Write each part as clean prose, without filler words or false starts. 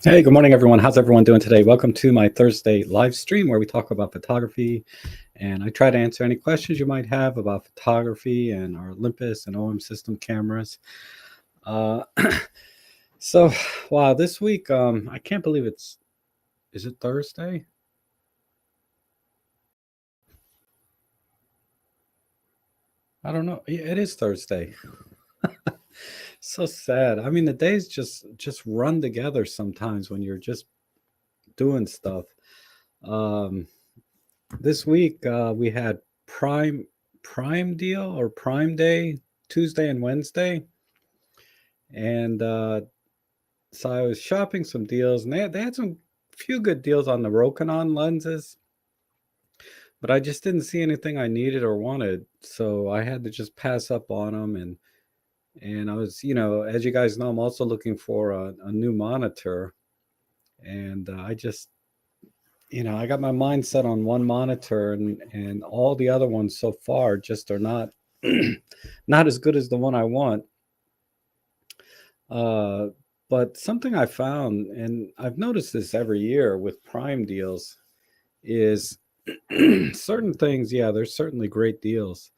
Hey, good morning, everyone. How's everyone doing today? Welcome to my Thursday live stream where we talk about photography, and I try to answer any questions you might have about photography and our Olympus and OM system cameras. Uh, so, wow, this week, I can't believe is it Thursday? I don't know. Yeah, it is Thursday. So sad. I mean, the days just run together sometimes when you're just doing stuff. Um, this week we had Prime deal or Prime Day Tuesday and Wednesday, and so I was shopping some deals, and they had some few good deals on the Rokinon lenses, but I just didn't see anything I needed or wanted, so I had to just pass up on them. And I was, as you guys know, I'm also looking for a new monitor, and I just I got my mind set on one monitor, and all the other ones so far just are not not as good as the one I want. Uh, but something I found, and I've noticed this every year with Prime deals, is certain things. Yeah, there's certainly great deals.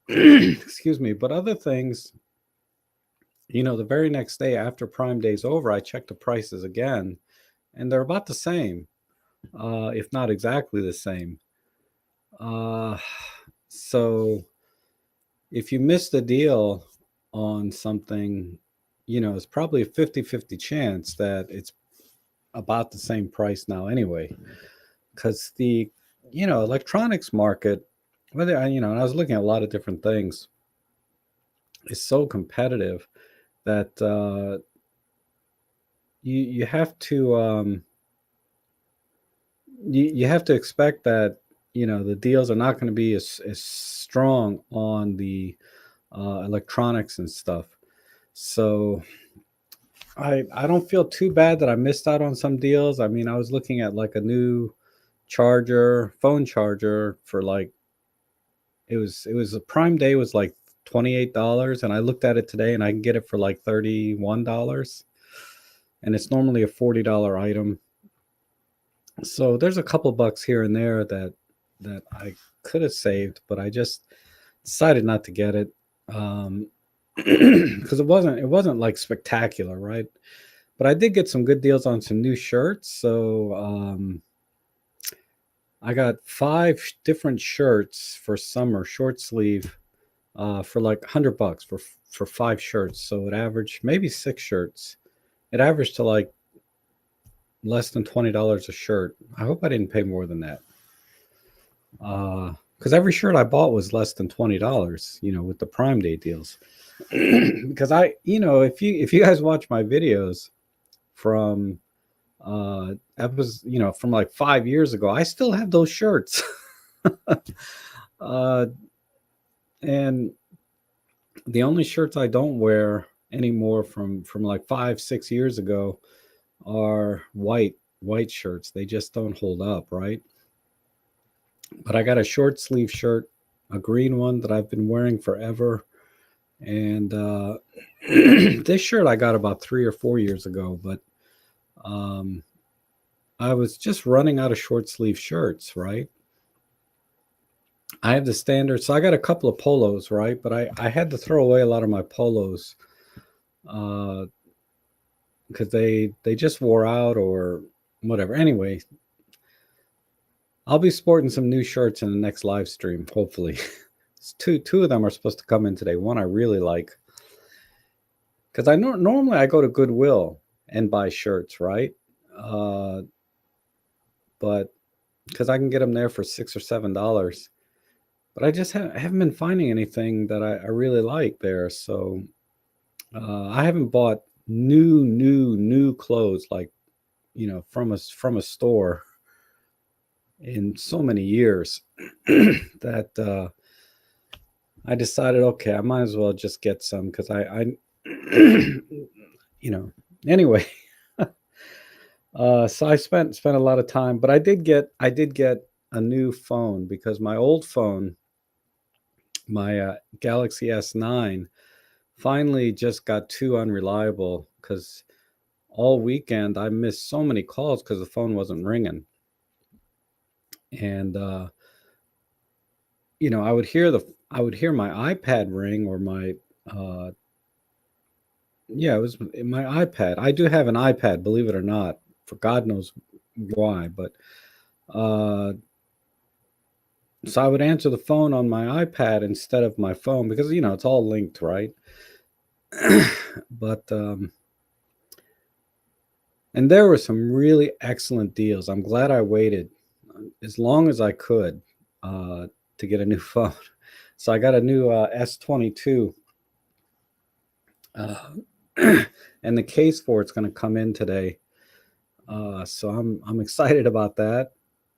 Excuse me, but other things, the very next day after Prime Day's over, I check the prices again, and they're about the same, if not exactly the same. Uh, so if you missed a deal on something, it's probably a 50-50 chance that it's about the same price now anyway. Because the, electronics market, whether and I was looking at a lot of different things, is so competitive that you have to you have to expect that the deals are not going to be as strong on the electronics and stuff. So I don't feel too bad that I missed out on some deals. I mean, I was looking at like a new phone charger for like it was a Prime Day was like $28, and I looked at it today and I can get it for like $31, and it's normally a $40 item. So there's a couple bucks here and there that I could have saved, but I just decided not to get it. Because it wasn't like spectacular, right? But I did get some good deals on some new shirts. So I got 5 different shirts for summer, short sleeve, for like $100 for 5 shirts. So it averaged maybe 6 shirts. It averaged to like less than $20 a shirt. I hope I didn't pay more than that. Because every shirt I bought was less than $20, with the Prime Day deals. Because if you guys watch my videos from from like 5 years ago, I still have those shirts. uh, and the only shirts I don't wear anymore from like 5-6 years ago are white shirts. They just don't hold up, right? But I got a short sleeve shirt, a green one that I've been wearing forever. And this shirt I got about 3 or 4 years ago, but I was just running out of short sleeve shirts, right? I have the standard, so I got a couple of polos, right? But I had to throw away a lot of my polos because they just wore out or whatever. Anyway, I'll be sporting some new shirts in the next live stream, hopefully. Two of them are supposed to come in today. One I really like, because normally I go to Goodwill and buy shirts, right? But because I can get them there for $6 or $7, but I just haven't been finding anything that I really like there. So I haven't bought new clothes like from a store in so many years that I decided, okay, I might as well just get some because I anyway. So I spent a lot of time, but I did get a new phone because my old phone, my Galaxy S9, finally just got too unreliable because all weekend I missed so many calls because the phone wasn't ringing. And I would hear my iPad ring, or my uh yeah, it was my iPad. I do have an iPad, believe it or not, for God knows why. But uh so I would answer the phone on my iPad instead of my phone, because it's all linked, right? But and there were some really excellent deals. I'm glad I waited as long as I could uh, to get a new phone. So I got a new S22, uh, and the case for it's going to come in today. So I'm excited about that.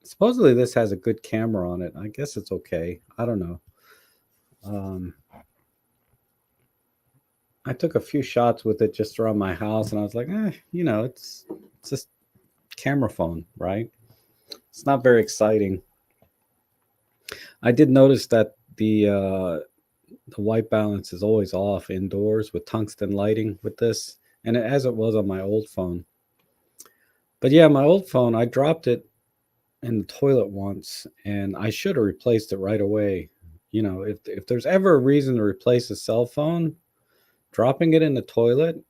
Supposedly this has a good camera on it. I guess it's okay. I don't know. Um, I took a few shots with it just around my house, and I was like, it's just camera phone, right? It's not very exciting. I did notice that the white balance is always off indoors with tungsten lighting with this, and as it was on my old phone. But yeah, my old phone, I dropped it in the toilet once, and I should have replaced it right away. If there's ever a reason to replace a cell phone, dropping it in the toilet,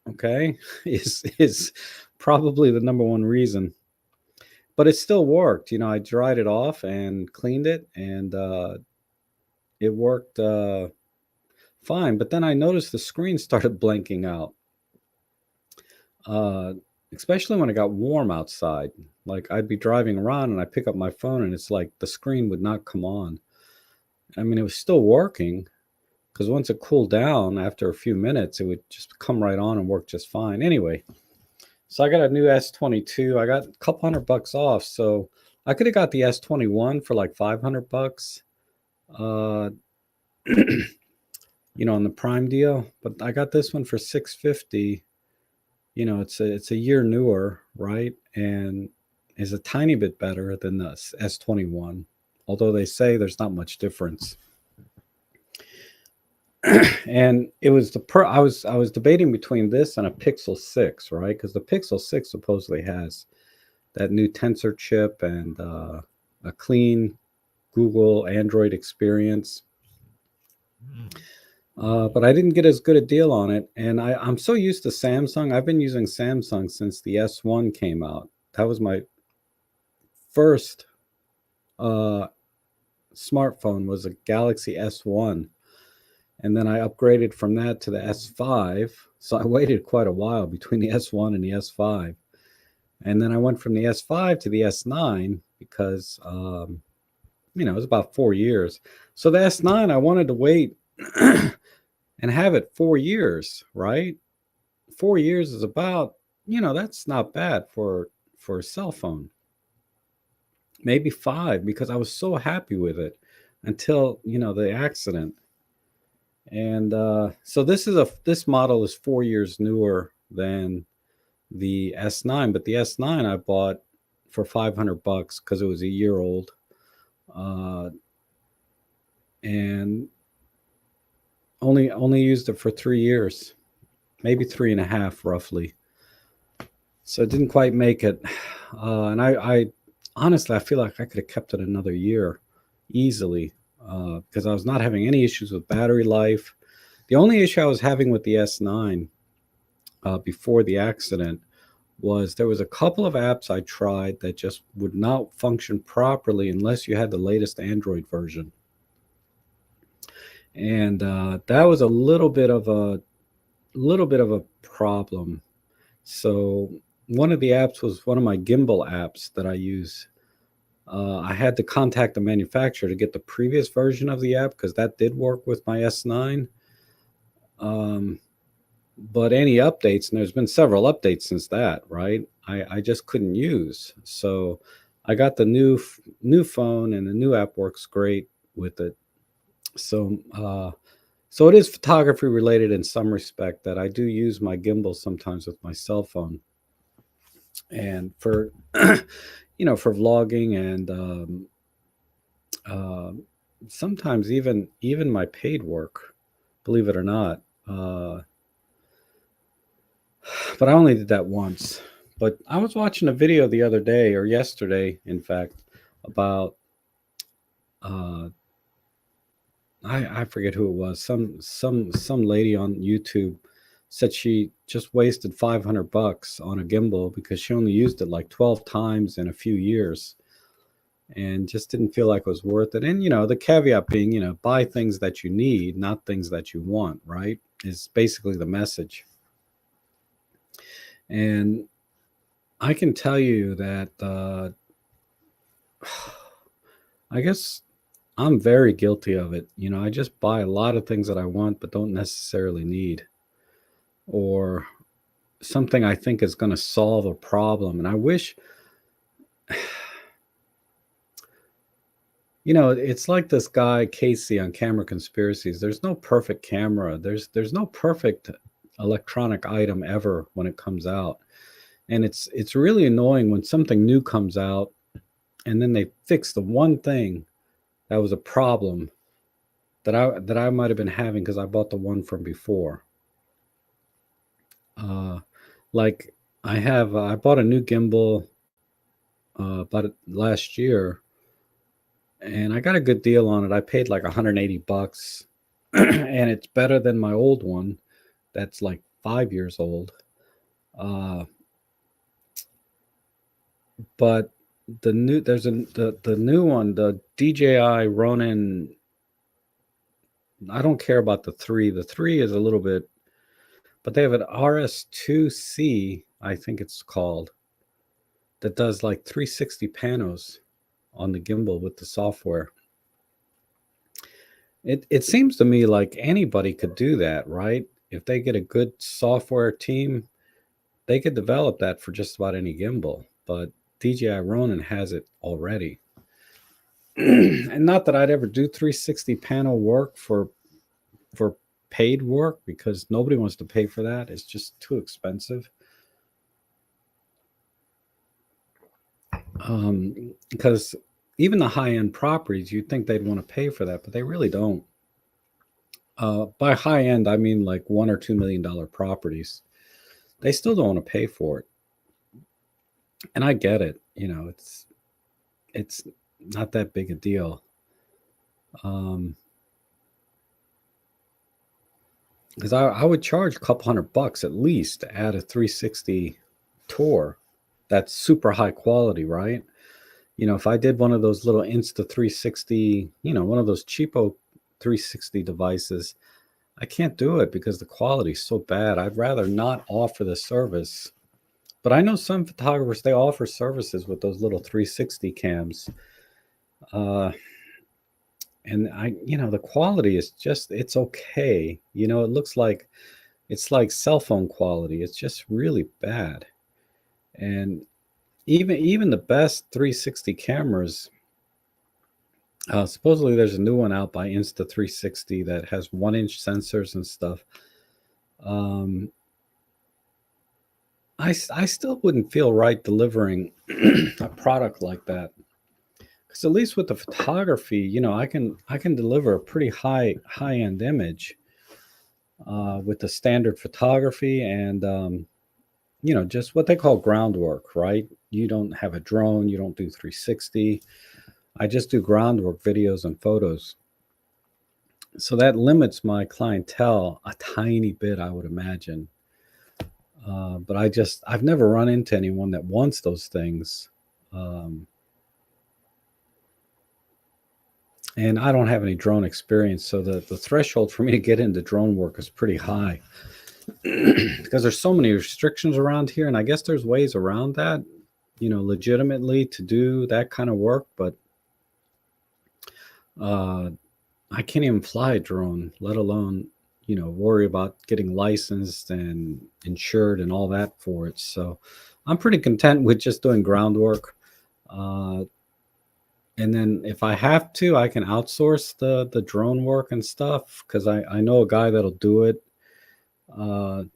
okay, is probably the number one reason. But it still worked. I dried it off and cleaned it, and it worked fine. But then I noticed the screen started blanking out, uh, especially when it got warm outside. Like, I'd be driving around and I pick up my phone and it's like the screen would not come on. I mean, it was still working, because once it cooled down after a few minutes, it would just come right on and work just fine. Anyway, so I got a new S22. I got a couple $100 off, so I could have got the S21 for like $500, uh, on the Prime deal, but I got this one for 650. It's a year newer, right? And is a tiny bit better than the S21, although they say there's not much difference. And it was I was debating between this and a Pixel 6, right? Because the Pixel 6 supposedly has that new Tensor chip and a clean Google Android experience. But I didn't get as good a deal on it, and I'm so used to Samsung. I've been using Samsung since the S1 came out. That was my first uh, smartphone, was a Galaxy S1, and then I upgraded from that to the S5. So I waited quite a while between the S1 and the S5, and then I went from the S5 to the S9 because it was about 4 years. So the S9, I wanted to wait and have it 4 years, right? 4 years is about, that's not bad for a cell phone. Maybe five, because I was so happy with it until the accident. And so this model is 4 years newer than the S9, but the S9 I bought for $500 because it was a year old, uh, and only used it for 3 years, maybe three and a half, roughly. So it didn't quite make it. And I honestly, I feel like I could have kept it another year easily, because I was not having any issues with battery life. The only issue I was having with the S9 before the accident was there was a couple of apps I tried that just would not function properly unless you had the latest Android version. And that was a little bit of a problem. So one of the apps was one of my gimbal apps that I use. I had to contact the manufacturer to get the previous version of the app because that did work with my S9. Um, but any updates, and there's been several updates since that, right? I just couldn't use. So I got the new phone, and the new app works great with it. So so it is photography related in some respect, that I do use my gimbal sometimes with my cell phone, and for for vlogging, and uh, sometimes even my paid work, believe it or not. but I only did that once. But I was watching a video the other day, or yesterday, in fact, about uh, I forget who it was. Some lady on YouTube said she just wasted $500 on a gimbal because she only used it like 12 times in a few years and just didn't feel like it was worth it. And the caveat being, buy things that you need, not things that you want, right? Is basically the message. And I can tell you that I guess I'm very guilty of it. I just buy a lot of things that I want but don't necessarily need, or something I think is going to solve a problem. And I wish, it's like this guy Casey on Camera Conspiracies. There's no perfect camera. There's no perfect electronic item ever when it comes out. And it's really annoying when something new comes out and then they fix the one thing that was a problem that I might have been having because I bought the one from before. Like I bought a new gimbal about last year, and I got a good deal on it. I paid like $180, and it's better than my old one that's like 5 years old. Uh, but the new one, the DJI Ronin. I don't care about the three. The three is a little bit, but they have an RS2C, I think it's called, that does like 360 panos on the gimbal with the software. It seems to me like anybody could do that, right? If they get a good software team, they could develop that for just about any gimbal. But DJI Ronin has it already. And not that I'd ever do 360 panel work for paid work, because nobody wants to pay for that. It's just too expensive. Because even the high-end properties, you'd think they'd want to pay for that, but they really don't. By high end, I mean like $1 or $2 million properties. They still don't want to pay for it, and I get it. It's not that big a deal. Because I would charge a couple $100 at least to add a 360 tour that's super high quality, right? If I did one of those little Insta 360, one of those cheapo 360 devices, I can't do it because the quality is so bad. I'd rather not offer the service. But I know some photographers, they offer services with those little 360 cams. And the quality is just, it's okay. It looks like, it's like cell phone quality. It's just really bad. And even the best 360 cameras, supposedly there's a new one out by Insta360 that has 1-inch sensors and stuff. I still wouldn't feel right delivering a product like that, because at least with the photography, I can deliver a pretty high end image with the standard photography and just what they call groundwork, right? You don't have a drone, you don't do 360. I just do groundwork videos and photos. So that limits my clientele a tiny bit, I would imagine. But I've never run into anyone that wants those things. And I don't have any drone experience, so the threshold for me to get into drone work is pretty high because there's so many restrictions around here, and I guess there's ways around that, legitimately to do that kind of work, but I can't even fly a drone, let alone, worry about getting licensed and insured and all that for it. So I'm pretty content with just doing groundwork. And then if I have to, I can outsource the drone work and stuff, because I know a guy that'll do it,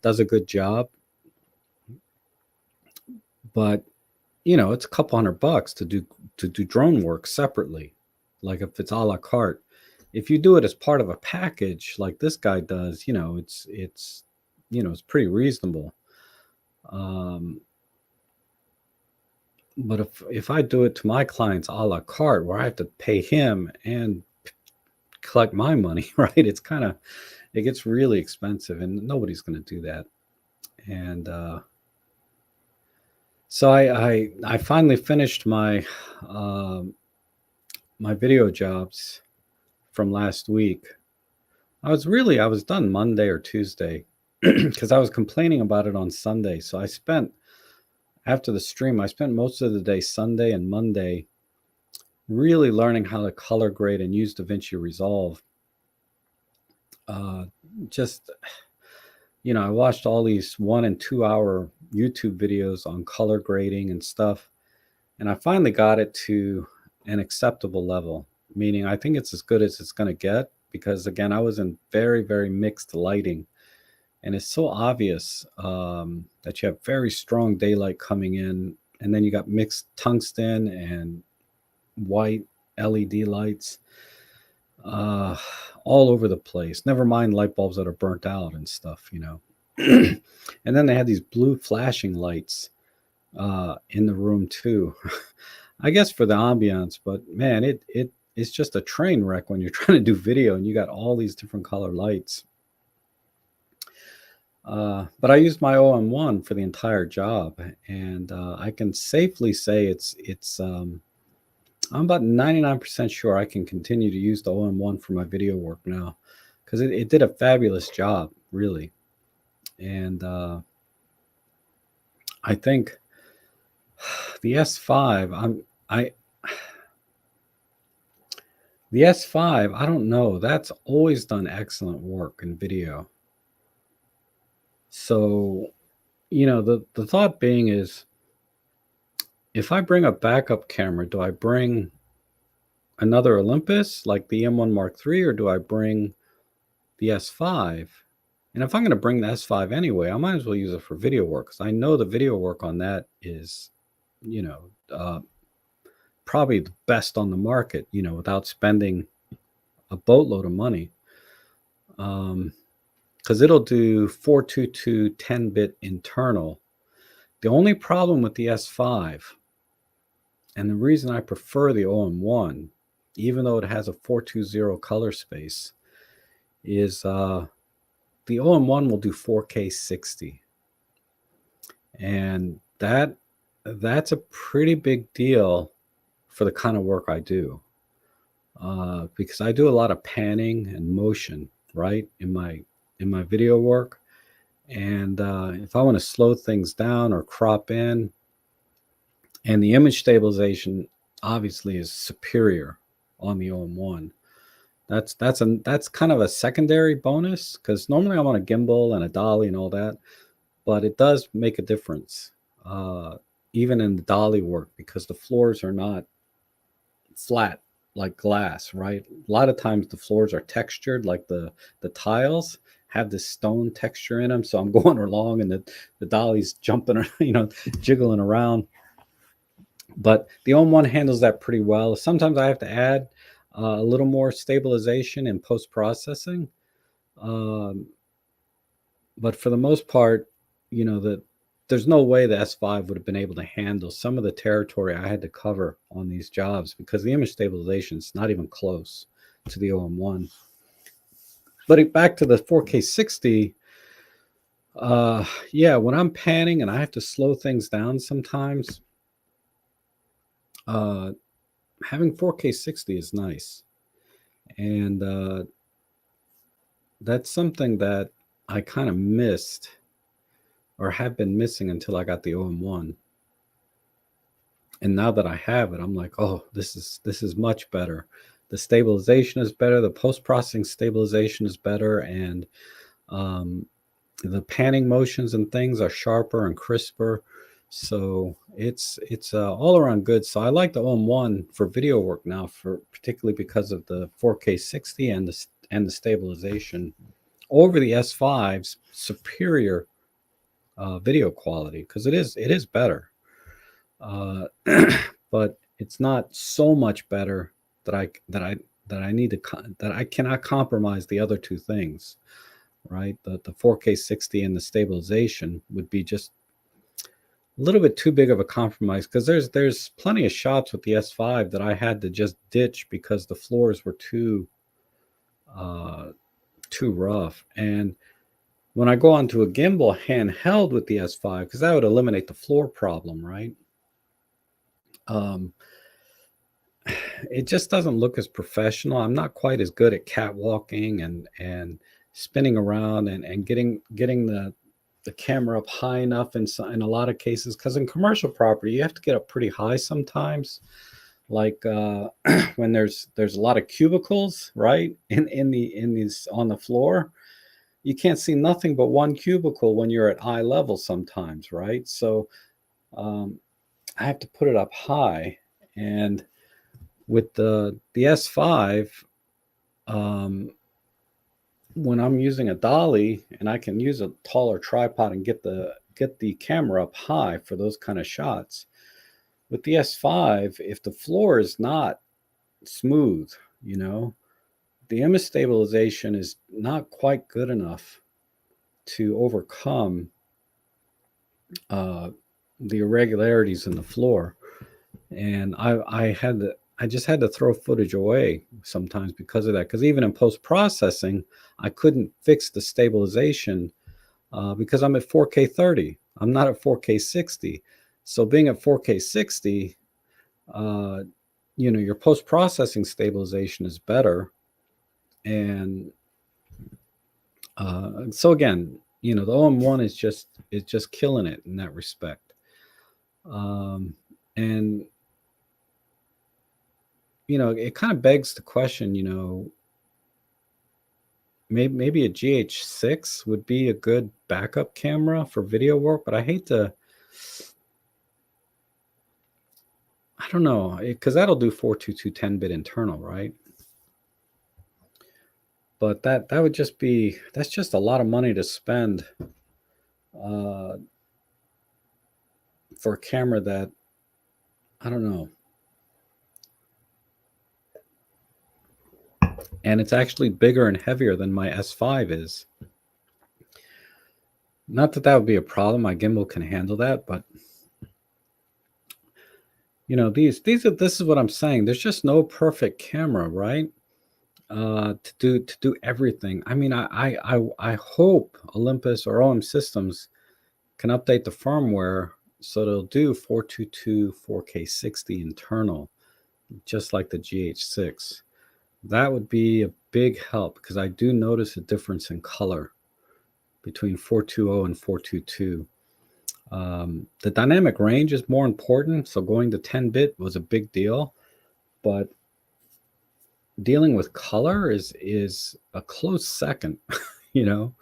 does a good job. But it's a couple $100 to do drone work separately, like if it's a la carte. If you do it as part of a package like this guy does, it's pretty reasonable. Um, but if I do it to my clients a la carte, where I have to pay him and collect my money, right? It gets really expensive, and nobody's going to do that. And so I finally finished um my video jobs from last week. I was done Monday or Tuesday because I was complaining about it on Sunday. So after the stream, I spent most of the day Sunday and Monday really learning how to color grade and use DaVinci Resolve. Uh, just, I watched all these 1 and 2 hour YouTube videos on color grading and stuff. And I finally got it to an acceptable level, meaning I think it's as good as it's going to get because, again, I was in very, very mixed lighting. And it's so obvious that you have very strong daylight coming in, and then you got mixed tungsten and white LED lights uh, all over the place. Never mind light bulbs that are burnt out and stuff, And then they had these blue flashing lights in the room too. I guess for the ambiance, but man, it's just a train wreck when you're trying to do video and you got all these different color lights. But I used my OM1 for the entire job, and I can safely say I'm about 99% sure I can continue to use the OM1 for my video work now because it did a fabulous job, really. And I think the S5, the S5, I don't know. That's always done excellent work in video. So, the thought being is, if I bring a backup camera, do I bring another Olympus like the M1 Mark III, or do I bring the S5? And if I'm going to bring the S5 anyway, I might as well use it for video work because I know the video work on that is, probably the best on the market, without spending a boatload of money. Because it'll do 422 10-bit internal. The only problem with the S5, and the reason I prefer the OM1, even though it has a 420 color space, is the OM1 will do 4K 60. And that's a pretty big deal for the kind of work I do. Because I do a lot of panning and motion, right, in my video work. And if I want to slow things down or crop in, and the image stabilization obviously is superior on the OM1. That's kind of a secondary bonus because normally I'm on a gimbal and a dolly and all that, but it does make a difference, even in the dolly work, because the floors are not flat like glass, right? A lot of times the floors are textured, like the tiles have this stone texture in them. So I'm going along and the dolly's jumping, jiggling around. But the OM1 handles that pretty well. Sometimes I have to add a little more stabilization in post-processing. But for the most part, there's no way the S5 would have been able to handle some of the territory I had to cover on these jobs because the image stabilization is not even close to the OM1. But back to the 4K 60, when I'm panning and I have to slow things down sometimes, having 4K 60 is nice. And that's something that I kind of missed or have been missing until I got the OM1. And now that I have it, I'm like, oh, this is much better. The stabilization is better. The post-processing stabilization is better. And the panning motions and things are sharper and crisper. So it's all around good. So I like the OM1 for video work now, particularly because of the 4K 60 and the stabilization over the S5's superior video quality, because it is better, but it's not so much better that I need to that I cannot compromise the other two things, right? The 4K 60 and the stabilization would be just a little bit too big of a compromise because there's plenty of shots with the S5 that I had to just ditch because the floors were uh, too rough. And when I go onto a gimbal handheld with the S5, because that would eliminate the floor problem, right? Um, it just doesn't look as professional. I'm not quite as good at catwalking and spinning around and getting the camera up high enough in a lot of cases. Because in commercial property, you have to get up pretty high sometimes. Like when there's a lot of cubicles, right? In these on the floor, you can't see nothing but one cubicle when you're at eye level sometimes, right? So um, I have to put it up high, and with the S5, um, when I'm using a dolly and I can use a taller tripod and get the camera up high for those kind of shots. With the S5, if the floor is not smooth, you know, the image stabilization is not quite good enough to overcome uh, the irregularities in the floor. And I just had to throw footage away sometimes because of that. Because even in post processing, I couldn't fix the stabilization because I'm at 4K 30. I'm not at 4K 60. So being at 4K 60, uh, your post processing stabilization is better. And so again, the OM1 is just killing it in that respect. Um, and it kind of begs the question, maybe a GH6 would be a good backup camera for video work, but I don't know, because that'll do 422 10-bit internal, right? But that would that's just a lot of money to spend uh, for a camera that, I don't know. And it's actually bigger and heavier than my S5 is. Not that that would be a problem. My gimbal can handle that, but this is what I'm saying. There's just no perfect camera, right? To do everything. I mean, I hope Olympus or OM Systems can update the firmware so they'll do 422 4K 60 internal, just like the GH6. That would be a big help because I do notice a difference in color between 420 and 422. The dynamic range is more important, so going to 10-bit was a big deal, but dealing with color is a close second, you know.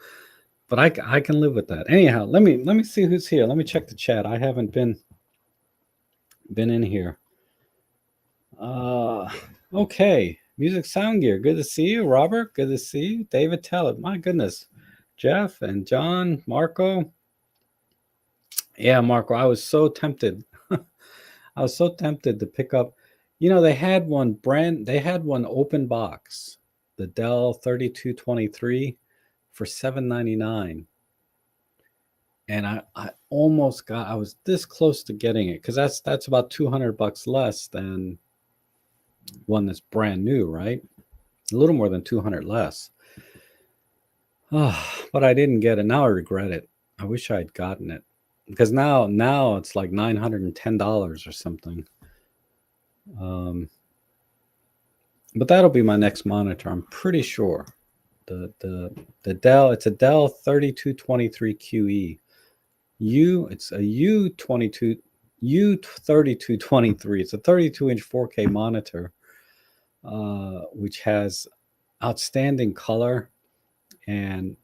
But I can live with that. Anyhow, let me see who's here. Let me check the chat. I haven't been in here. Uh, okay. Music Sound Gear. Good to see you, Robert. Good to see you, David Tellett. My goodness, Jeff and John, Marco. Yeah, Marco. I was so tempted. I was so tempted to pick up. They had one open box, the Dell 3223 for $799. And I was this close to getting it because that's about $200 less than one that's brand new, right? A little more than 200 less. Oh, but I didn't get it. Now I regret it. I wish I had gotten it because now it's like $910 or something. But that'll be my next monitor. I'm pretty sure. The Dell. It's a Dell 3223 QE. It's a U3223. It's a 32-inch 4K monitor, which has outstanding color and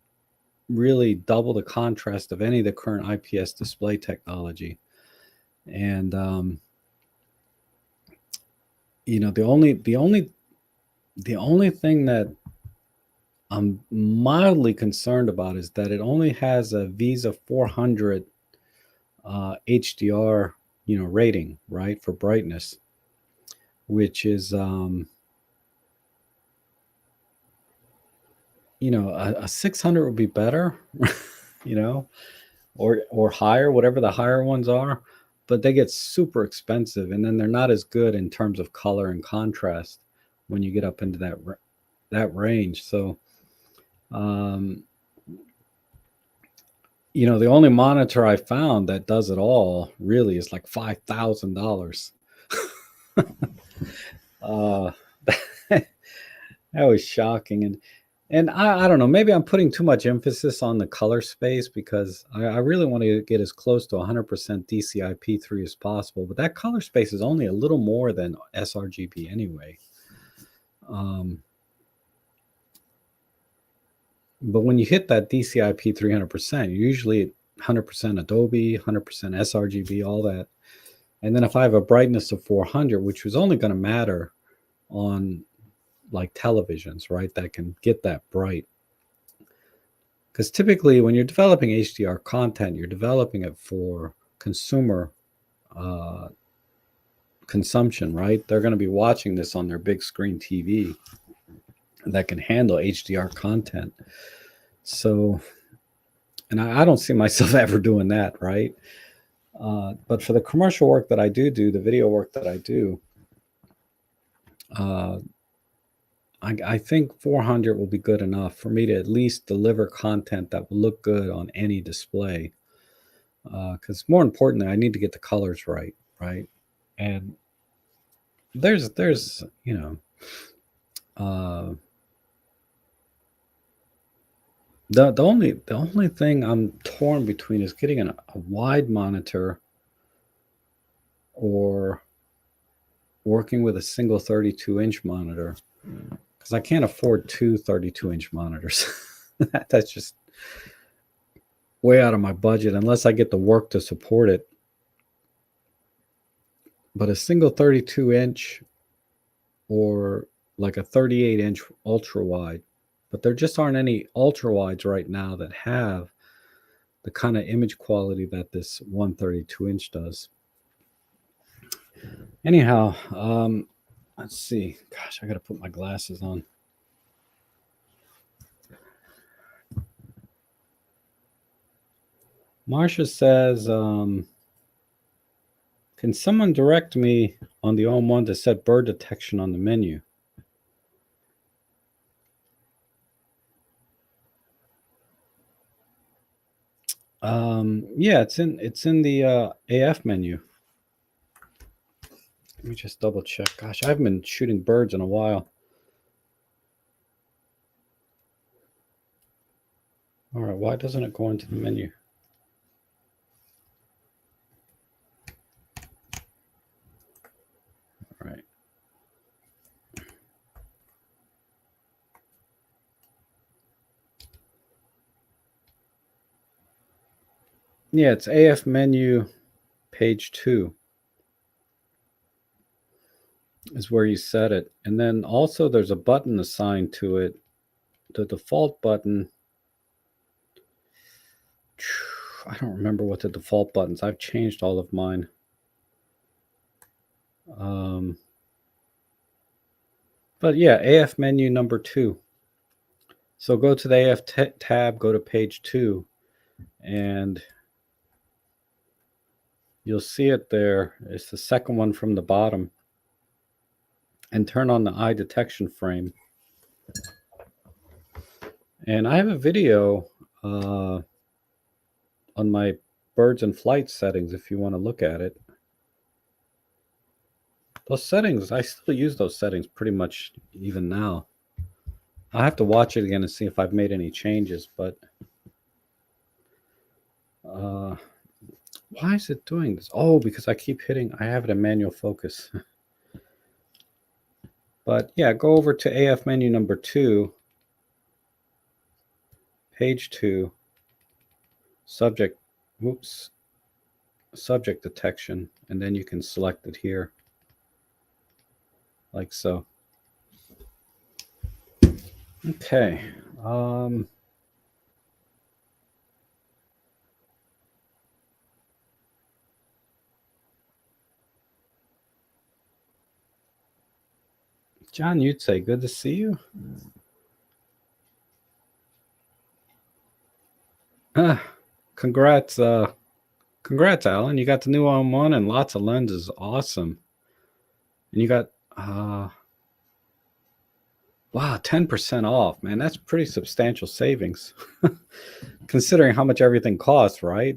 really double the contrast of any of the current IPS display technology. And the only thing that I'm mildly concerned about is that it only has a Visa 400 HDR, rating, right, for brightness, which is, a 600 would be better, you know, or higher, whatever the higher ones are, but they get super expensive, and then they're not as good in terms of color and contrast when you get up into that range. So, um, the only monitor I found that does it all really is like $5,000. Uh, that was shocking, and I don't know. Maybe I'm putting too much emphasis on the color space because I really want to get as close to 100% DCI-P3 as possible. But that color space is only a little more than sRGB anyway. But when you hit that DCI-P 300%, you're usually 100% Adobe, 100% sRGB, all that. And then if I have a brightness of 400, which was only going to matter on like televisions, right, that can get that bright. Because typically when you're developing HDR content, you're developing it for consumer uh, consumption, right? They're going to be watching this on their big screen TV that can handle HDR content. So, and I don't see myself ever doing that, right? But for the commercial work that I do, the video work that I do, uh, I think 400 will be good enough for me to at least deliver content that will look good on any display. Because more importantly, I need to get the colors right, right? And there's uh, the only thing I'm torn between is getting a wide monitor or working with a single 32-inch monitor because I can't afford two 32-inch monitors. That's just way out of my budget unless I get the work to support it. But a single 32-inch or like a 38-inch ultra wide, but there just aren't any ultra wides right now that have the kind of image quality that this 132-inch does. Anyhow, let's see. Gosh, I got to put my glasses on. Marsha says, can someone direct me on the OM1 to set bird detection on the menu? Yeah, it's in the AF menu. Let me just double check. Gosh, I haven't been shooting birds in a while. All right, why doesn't it go into the menu? All right. Yeah, it's AF menu, page 2 is where you set it. And then also there's a button assigned to it. The default button, I don't remember what the default buttons. I've changed all of mine. But yeah, AF menu number 2. So go to the AF tab, go to page 2, and you'll see it there. It's the second one from the bottom. And turn on the eye detection frame. And I have a video on my birds and flight settings if you want to look at it. Those settings, I still use those settings pretty much even now. I'll have to watch it again and see if I've made any changes, but why is it doing this? Oh, because I keep hitting, I have it in manual focus. But yeah, go over to AF menu number 2, page 2, subject detection, and then you can select it here, like so. Okay. John, you'd say good to see you. Congrats, congrats, Alan. You got the new M1 and lots of lenses. Awesome. And you got wow, 10% off, man. That's pretty substantial savings. Considering how much everything costs, right?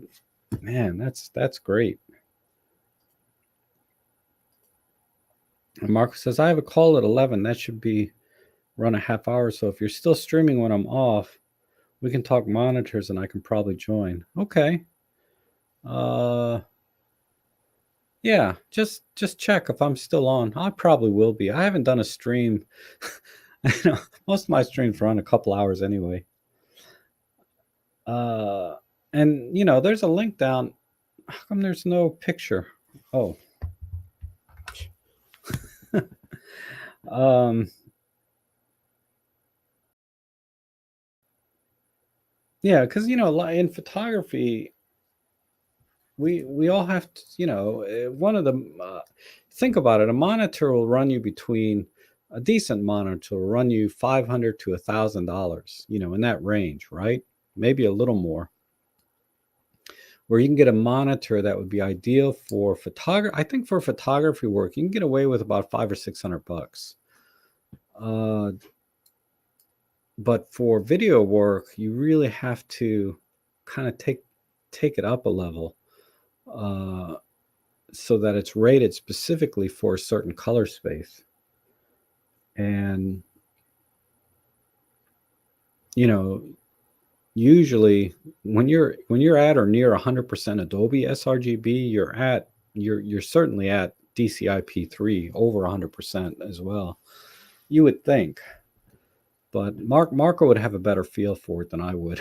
Man, that's great. And Marco says, I have a call at 11. That should be run a half hour. So if you're still streaming when I'm off, we can talk monitors and I can probably join. Okay. Yeah, just check if I'm still on. I probably will be. I haven't done a stream. Most of my streams run a couple hours anyway. And there's a link down. How come there's no picture? Oh. Yeah, because in photography, we all have to, one of the think about it. A monitor will run you between a decent monitor will run you $500 to $1,000, in that range, right? Maybe a little more. Where you can get a monitor that would be ideal for photography. I think for photography work, you can get away with about $500 or $600. But for video work, you really have to kind of take it up a level, so that it's rated specifically for a certain color space. And usually when you're at or near 100% Adobe sRGB, you're certainly at DCI-P3 over 100% as well. You would think, but Marco would have a better feel for it than I would,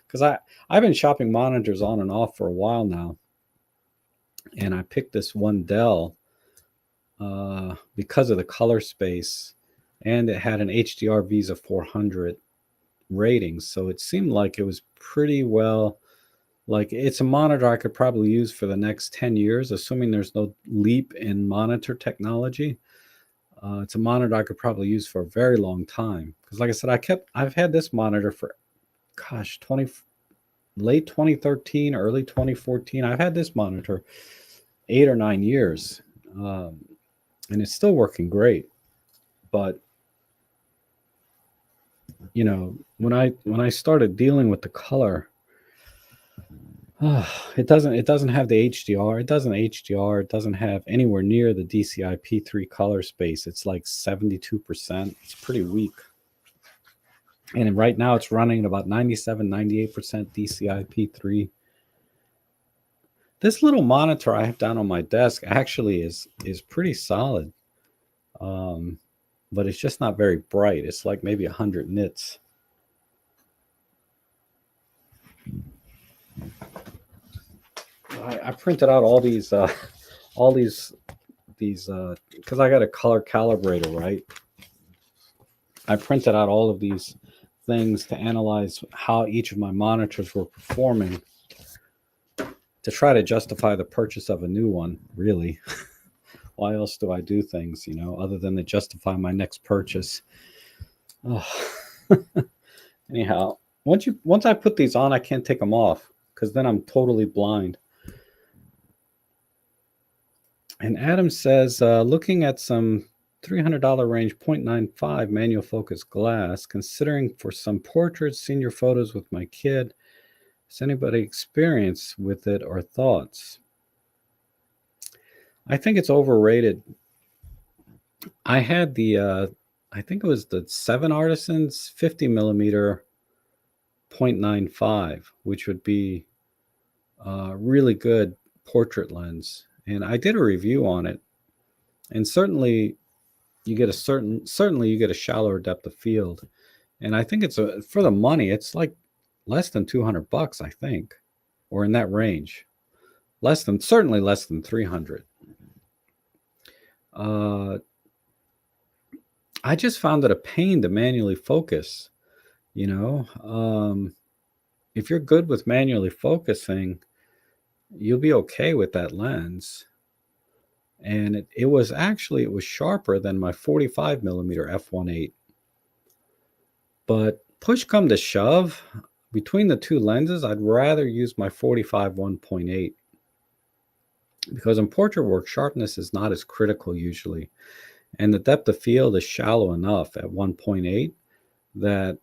because I've been shopping monitors on and off for a while now, and I picked this one Dell because of the color space, and it had an HDR Visa 400 ratings, so it seemed like it was pretty well. Like, it's a monitor I could probably use for the next 10 years, assuming there's no leap in monitor technology. It's a monitor I could probably use for a very long time. Because like I said, I've had this monitor for, gosh, late 2013, early 2014. I've had this monitor 8 or 9 years. And it's still working great. But when I started dealing with the color, it doesn't have the HDR. It doesn't have anywhere near the DCI P3 color space. It's like 72%. It's pretty weak. And right now it's running at about 97, 98% DCI P3. This little monitor I have down on my desk actually is pretty solid. But it's just not very bright. It's like maybe 100 nits. I printed out all these because I got a color calibrator, right? I printed out all of these things to analyze how each of my monitors were performing, to try to justify the purchase of a new one, really. Why else do I do things, other than to justify my next purchase? Oh. Anyhow, once I put these on, I can't take them off, because then I'm totally blind. And Adam says, looking at some $300 range 0.95 manual focus glass, considering for some portraits, senior photos with my kid. Has anybody experience with it or thoughts? I think it's overrated. I had the, I think it was the 7 Artisans 50 millimeter 0.95, which would be a really good portrait lens. And I did a review on it. And certainly you get a shallower depth of field. And I think it's for the money, it's like less than $200, I think, or in that range. Certainly less than 300. I just found it a pain to manually focus. If you're good with manually focusing, you'll be okay with that lens. And it was sharper than my 45 millimeter f1.8. But push come to shove, between the two lenses, I'd rather use my 45 1.8 because in portrait work, sharpness is not as critical usually. And the depth of field is shallow enough at 1.8 that,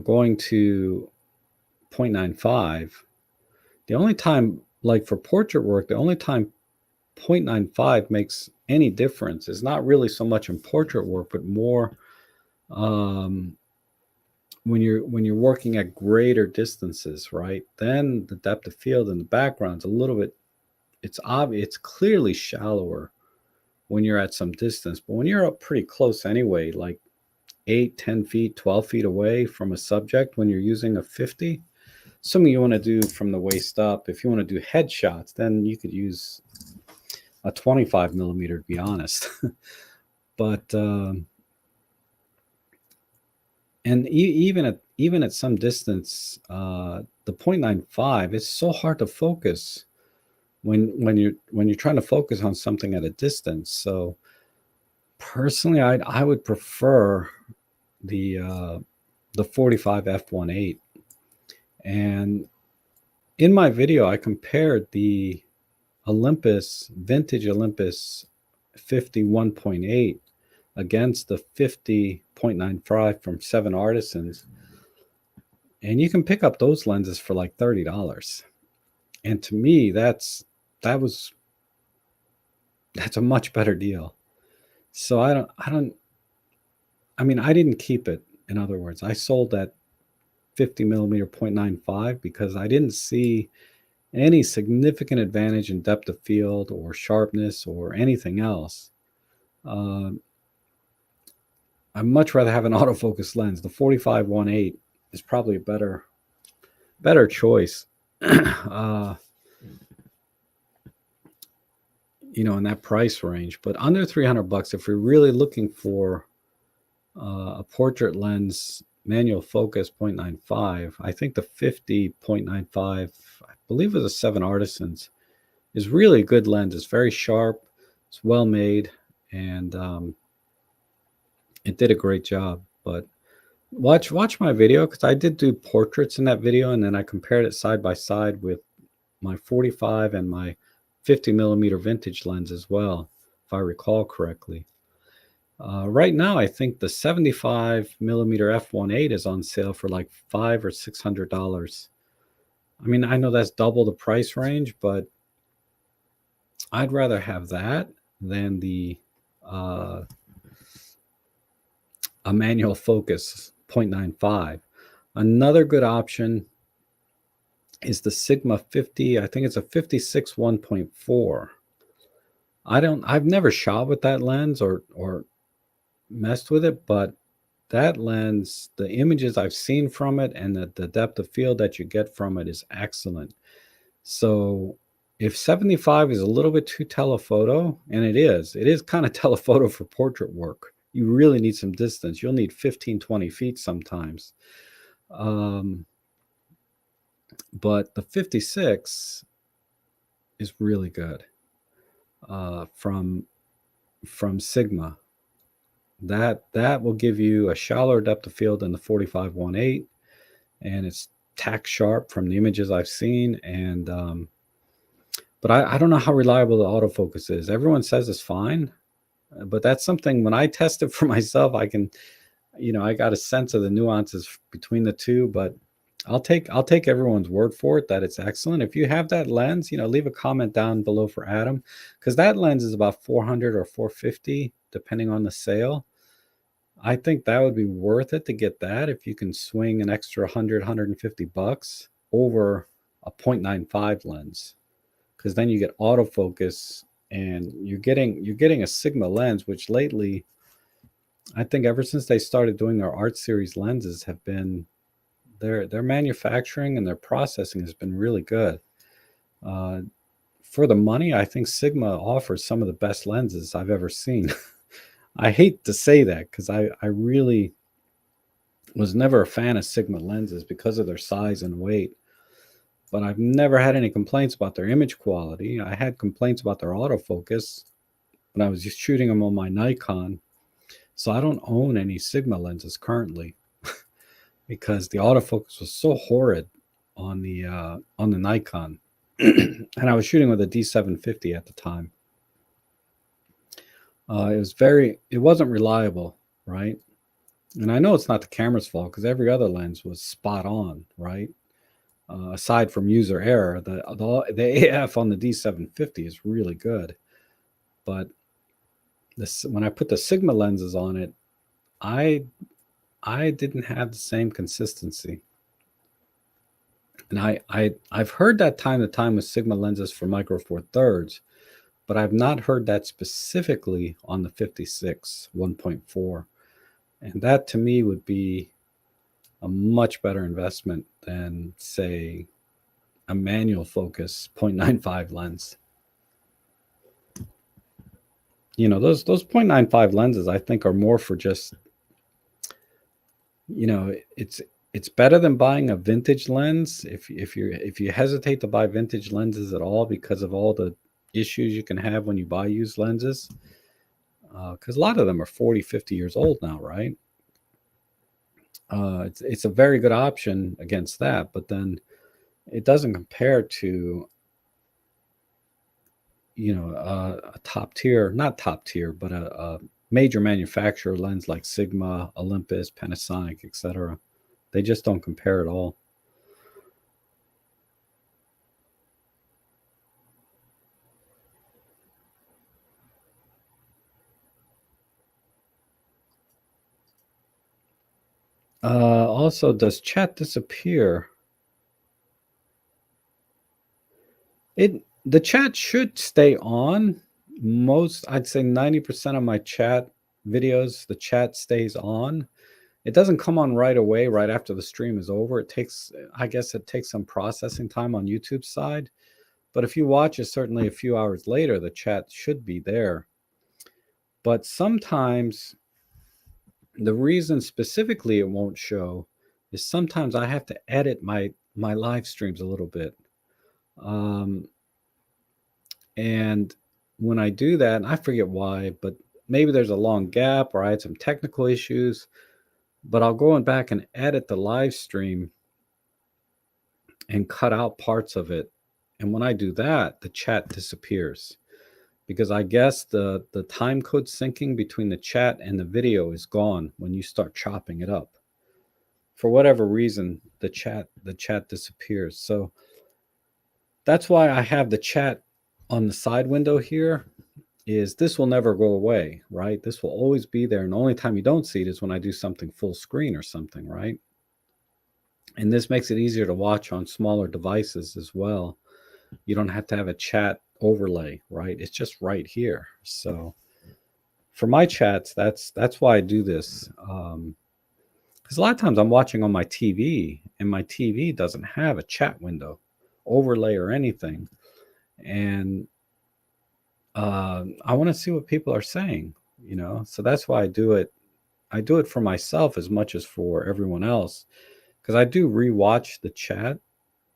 going to 0.95, the only time, like for portrait work, the only time 0.95 makes any difference is not really so much in portrait work, but more when you're working at greater distances, right? Then the depth of field in the background's a little bit, it's obvious, it's clearly shallower when you're at some distance. But when you're up pretty close anyway, like 8, 10 feet, 12 feet away from a subject, when you're using a 50, something you want to do from the waist up, if you want to do headshots, then you could use a 25 millimeter, to be honest. But and even at some distance, the 0.95, it's so hard to focus when you're trying to focus on something at a distance. So personally, I would prefer the 45 f1.8. And in my video, I compared the vintage Olympus 51.8 against the 50.95 from Seven Artisans. And you can pick up those lenses for like $30. And to me, that's a much better deal. So I didn't keep it. In other words, I sold that 50 millimeter 0.95 because I didn't see any significant advantage in depth of field or sharpness or anything else. I'd much rather have an autofocus lens. The 45 1.8 is probably a better choice. In that price range. But under $300, if you're really looking for a portrait lens, manual focus 0.95, I think the 50.95, I believe it was a Seven Artisans, is really a good lens. It's very sharp, it's well made, and it did a great job. But watch my video, because I did do portraits in that video, and then I compared it side by side with my 45 and my 50 millimeter vintage lens as well, if I recall correctly. Right now, I think the 75 millimeter f1.8 is on sale for like $500 or $600. I mean, I know that's double the price range, but I'd rather have that than a manual focus 0.95. Another good option is the Sigma 50. I think it's a 56 1.4. I've never shot with that lens or messed with it, but that lens, the images I've seen from it and the depth of field that you get from it is excellent. So if 75 is a little bit too telephoto, and it is kind of telephoto for portrait work, you really need some distance. You'll need 15, 20 feet sometimes. But the 56 is really good from Sigma. That will give you a shallower depth of field than the 45 1.8, and it's tack sharp from the images I've seen. And but I don't know how reliable the autofocus is. Everyone says it's fine, but that's something when I test it for myself, I can, I got a sense of the nuances between the two. But I'll take everyone's word for it that it's excellent. If you have that lens, leave a comment down below for Adam, because that lens is about $400 or $450 depending on the sale. I think that would be worth it to get that if you can swing an extra $100, $150 over a 0.95 lens, because then you get autofocus and you're getting a Sigma lens, which lately, I think ever since they started doing their art series lenses, have been their manufacturing and their processing has been really good. For the money, I think Sigma offers some of the best lenses I've ever seen. I hate to say that because I really was never a fan of Sigma lenses because of their size and weight. But I've never had any complaints about their image quality. I had complaints about their autofocus when I was just shooting them on my Nikon. So I don't own any Sigma lenses currently. because the autofocus was so horrid on the Nikon, and I was shooting with a D750 at the time. It wasn't reliable, right? And I know it's not the camera's fault because every other lens was spot on, right? Aside from user error, the AF on the D750 is really good, but when I put the Sigma lenses on it, I didn't have the same consistency. And I've heard that time to time with Sigma lenses for Micro Four Thirds, but I've not heard that specifically on the 56 1.4. And that to me would be a much better investment than, say, a manual focus 0.95 lens. You know, those 0.95 lenses I think are more for just, you know, it's better than buying a vintage lens if you hesitate to buy vintage lenses at all because of all the issues you can have when you buy used lenses, because a lot of them are 40, 50 years old now, right? It's a very good option against that, but then it doesn't compare to, you know, a top tier, not top tier, but a major manufacturer lens like Sigma, Olympus, Panasonic, etc. They just don't compare at all. Also, does chat disappear? The chat should stay on. I'd say 90% of my chat videos, the chat stays on. It doesn't come on right away, right after the stream is over. I guess it takes some processing time on YouTube's side. But if you watch it, certainly a few hours later, the chat should be there. But sometimes the reason specifically it won't show is sometimes I have to edit my live streams a little bit. And when I do that, and I forget why, but maybe there's a long gap or I had some technical issues, but I'll go back and edit the live stream and cut out parts of it. And when I do that, the chat disappears because I guess the time code syncing between the chat and the video is gone when you start chopping it up. For whatever reason, the chat disappears. So that's why I have the chat on the side window here. Is this will never go away, right? This will always be there, and the only time you don't see it is when I do something full screen or something, right? And this makes it easier to watch on smaller devices as well. You don't have to have a chat overlay, right? It's just right here. So for my chats, that's why I do this. Because a lot of times I'm watching on my TV, and my TV doesn't have a chat window, overlay, or anything. And I want to see what people are saying, you know. So that's why I do it. I do it for myself as much as for everyone else, because I do rewatch the chat,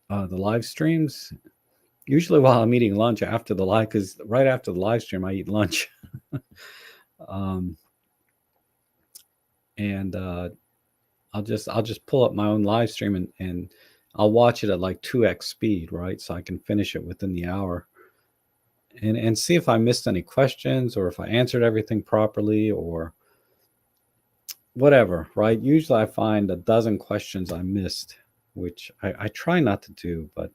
the live streams, usually while I'm eating lunch after the live. Because right after the live stream, I eat lunch, and I'll just pull up my own live stream and I'll watch it at like 2x speed, right? So I can finish it within the hour. And see if I missed any questions or if I answered everything properly or whatever, right? Usually I find a dozen questions I missed, which I try not to do, but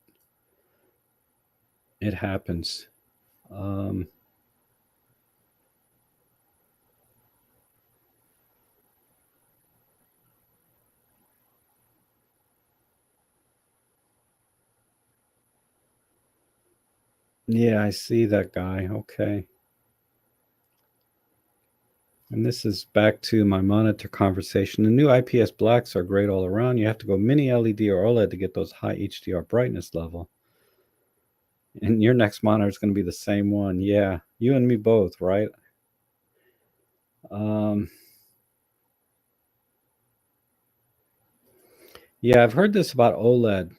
it happens. Yeah, I see that guy. Okay. And this is back to my monitor conversation. The new IPS blacks are great all around. You have to go mini LED or OLED to get those high HDR brightness level. And your next monitor is going to be the same one. Yeah, you and me both, right? Yeah, I've heard this about OLED,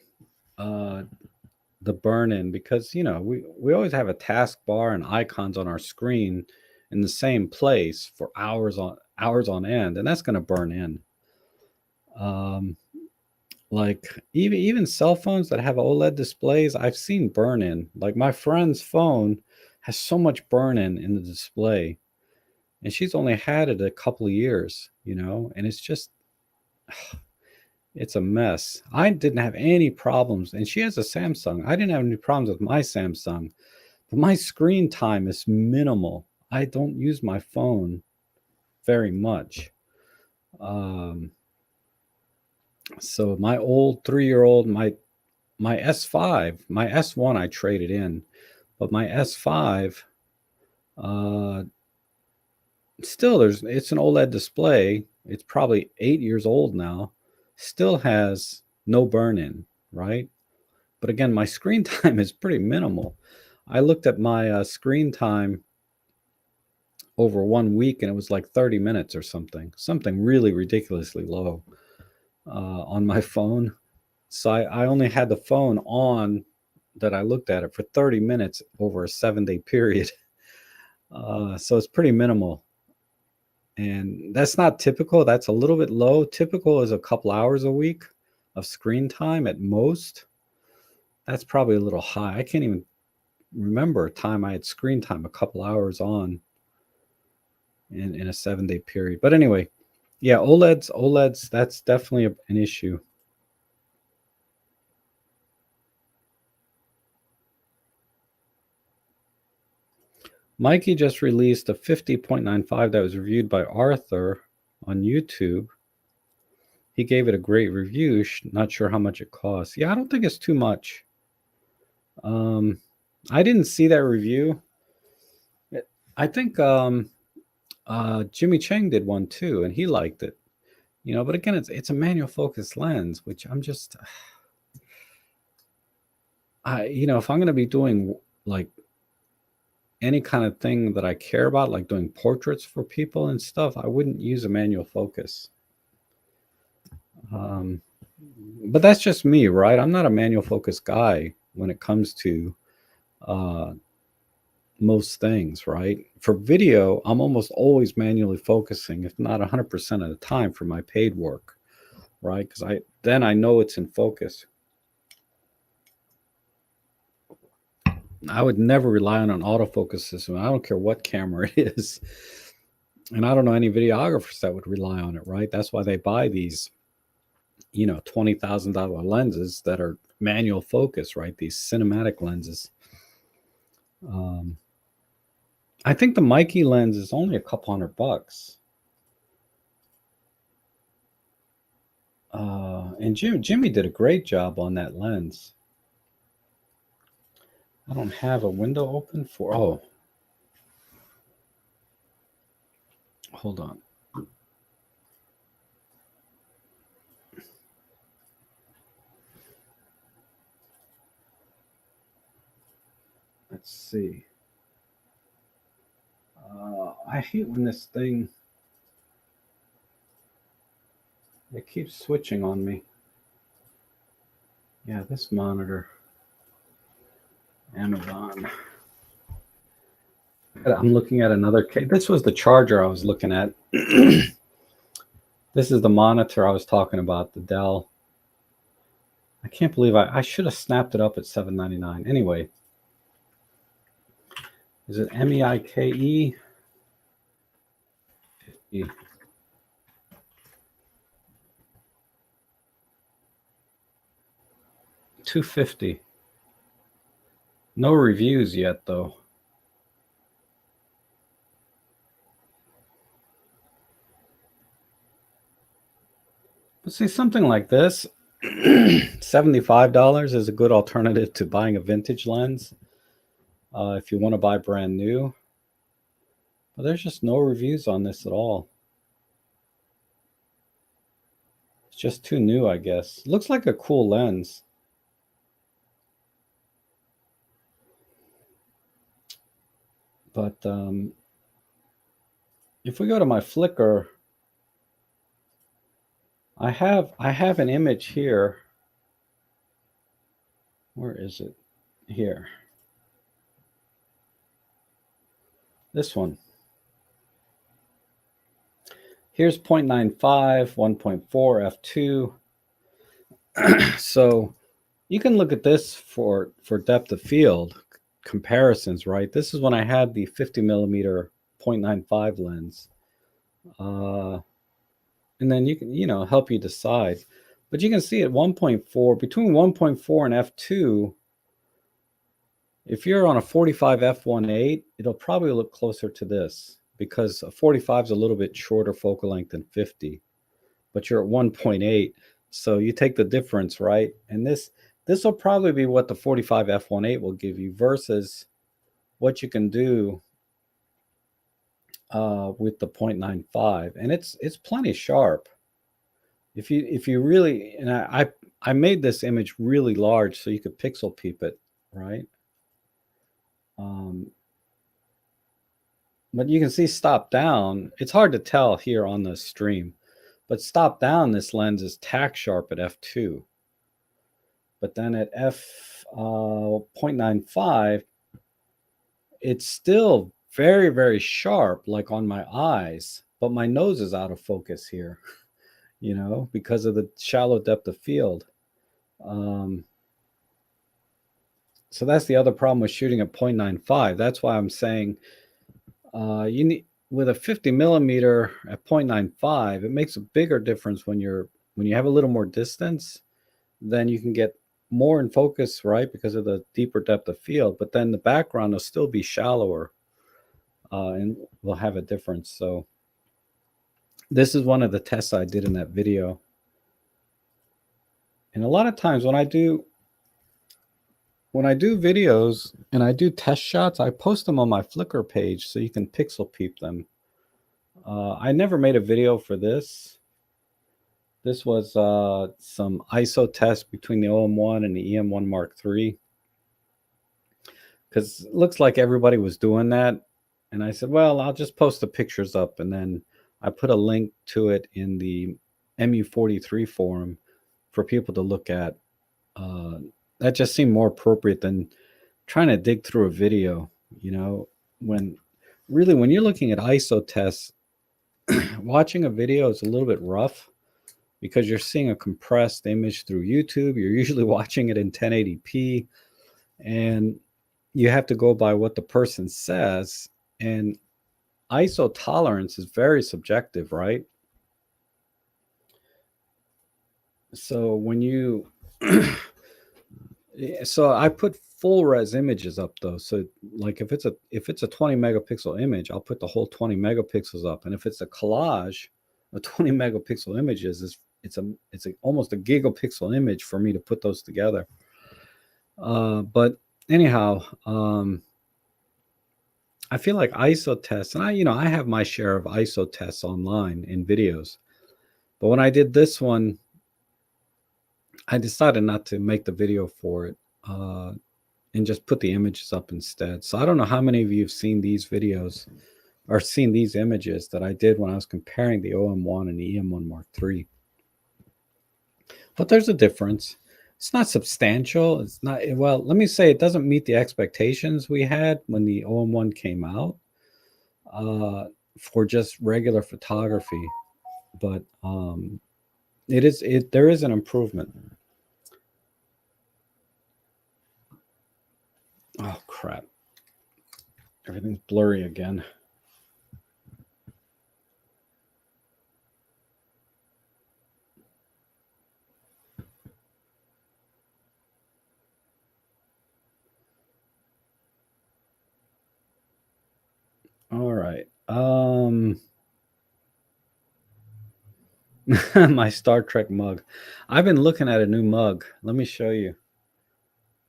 the burn-in, because you know we always have a taskbar and icons on our screen in the same place for hours on end, and that's going to burn in. Like even cell phones that have OLED displays, I've seen burn in. Like my friend's phone has so much burn in the display, and she's only had it a couple of years, and it's just it's a mess. I didn't have any problems, and she has a Samsung. I didn't have any problems with my Samsung, but my screen time is minimal. I don't use my phone very much. Um, so my old 3-year-old, my S5, my S1 I traded in, but my S5, uh, still it's an OLED display. It's probably 8 years old now. Still has no burn in, right? But again, my screen time is pretty minimal. I looked at my screen time over 1 week, and it was like 30 minutes or something really ridiculously low on my phone. So I only had the phone on that I looked at it for 30 minutes over a 7-day period. So it's pretty minimal. And that's not typical. That's a little bit low. Typical is a couple hours a week of screen time at most. That's probably a little high. I can't even remember a time I had screen time a couple hours on in a 7-day period. But anyway, yeah, OLEDs, that's definitely an issue. Mikey just released a 50.95 that was reviewed by Arthur on YouTube. He gave it a great review. Not sure how much it costs. Yeah, I don't think it's too much. I didn't see that review. I think Jimmy Chang did one too, and he liked it. But again, it's a manual focus lens, which I'm just, if I'm going to be doing like any kind of thing that I care about, like doing portraits for people and stuff, I wouldn't use a manual focus. But that's just me, right? I'm not a manual focus guy when it comes to most things, right? For video, I'm almost always manually focusing, if not 100% of the time for my paid work, right? Because I know it's in focus. I would never rely on an autofocus system. I don't care what camera it is. And I don't know any videographers that would rely on it, right? That's why they buy these, $20,000 lenses that are manual focus, right? These cinematic lenses. I think the Mikey lens is only a couple $100. And Jimmy did a great job on that lens. I don't have a window open for. Oh, hold on. Let's see. I hate when this thing. It keeps switching on me. Yeah, this monitor. Amazon. I'm looking at another case. This was the charger I was looking at. This is the monitor I was talking about, the Dell. I can't believe I should have snapped it up at $7.99. Anyway, is it MEIKE? 50. $250. No reviews yet, though. But see, something like this, $75 is a good alternative to buying a vintage lens if you want to buy brand new. But there's just no reviews on this at all. It's just too new, I guess. Looks like a cool lens. But if we go to my Flickr, I have an image here. Where is it? Here. This one. Here's 0.95, 1.4 f2. So you can look at this for depth of field comparisons, right? This is when I had the 50 millimeter 0.95 lens. And then you can, help you decide. But you can see at 1.4, between 1.4 and f2, if you're on a 45 f1.8, it'll probably look closer to this because a 45 is a little bit shorter focal length than 50, but you're at 1.8. So you take the difference, right? And this will probably be what the 45 f1.8 will give you versus what you can do with the 0.95, and it's plenty sharp. If you really, and I made this image really large so you could pixel peep it, right? But you can see stop down. It's hard to tell here on the stream, but stop down, this lens is tack sharp at f2. But then at f.95, it's still very, very sharp, like on my eyes, but my nose is out of focus here, because of the shallow depth of field. So that's the other problem with shooting at 0.95. That's why I'm saying you need, with a 50 millimeter at 0.95, it makes a bigger difference when you have a little more distance. Then you can get more in focus, right, because of the deeper depth of field. But then the background will still be shallower, and will have a difference. So this is one of the tests I did in that video. And a lot of times when I do videos and I do test shots, I post them on my Flickr page so you can pixel peep them. I never made a video for this. This was some ISO test between the OM1 and the EM1 Mark III, because it looks like everybody was doing that. And I said, well, I'll just post the pictures up, and then I put a link to it in the MU43 forum for people to look at. That just seemed more appropriate than trying to dig through a video, when you're looking at ISO tests, watching a video is a little bit rough because you're seeing a compressed image through YouTube. You're usually watching it in 1080p, and you have to go by what the person says. And ISO tolerance is very subjective, right? So when you so I put full res images up though. So like if it's a 20 megapixel image, I'll put the whole 20 megapixels up. And if it's a collage of 20 megapixel images, it's almost a gigapixel image for me to put those together. But anyhow, I feel like ISO tests, and I have my share of ISO tests online in videos. But when I did this one, I decided not to make the video for it, and just put the images up instead. So I don't know how many of you have seen these videos or seen these images that I did when I was comparing the OM1 and the EM1 Mark III. But there's a difference. It's not substantial. It's not, well, let me say it doesn't meet the expectations we had when the OM1 came out, for just regular photography. But there is an improvement. Oh crap. Everything's blurry again. All right. My Star Trek mug. I've been looking at a new mug. Let me show you.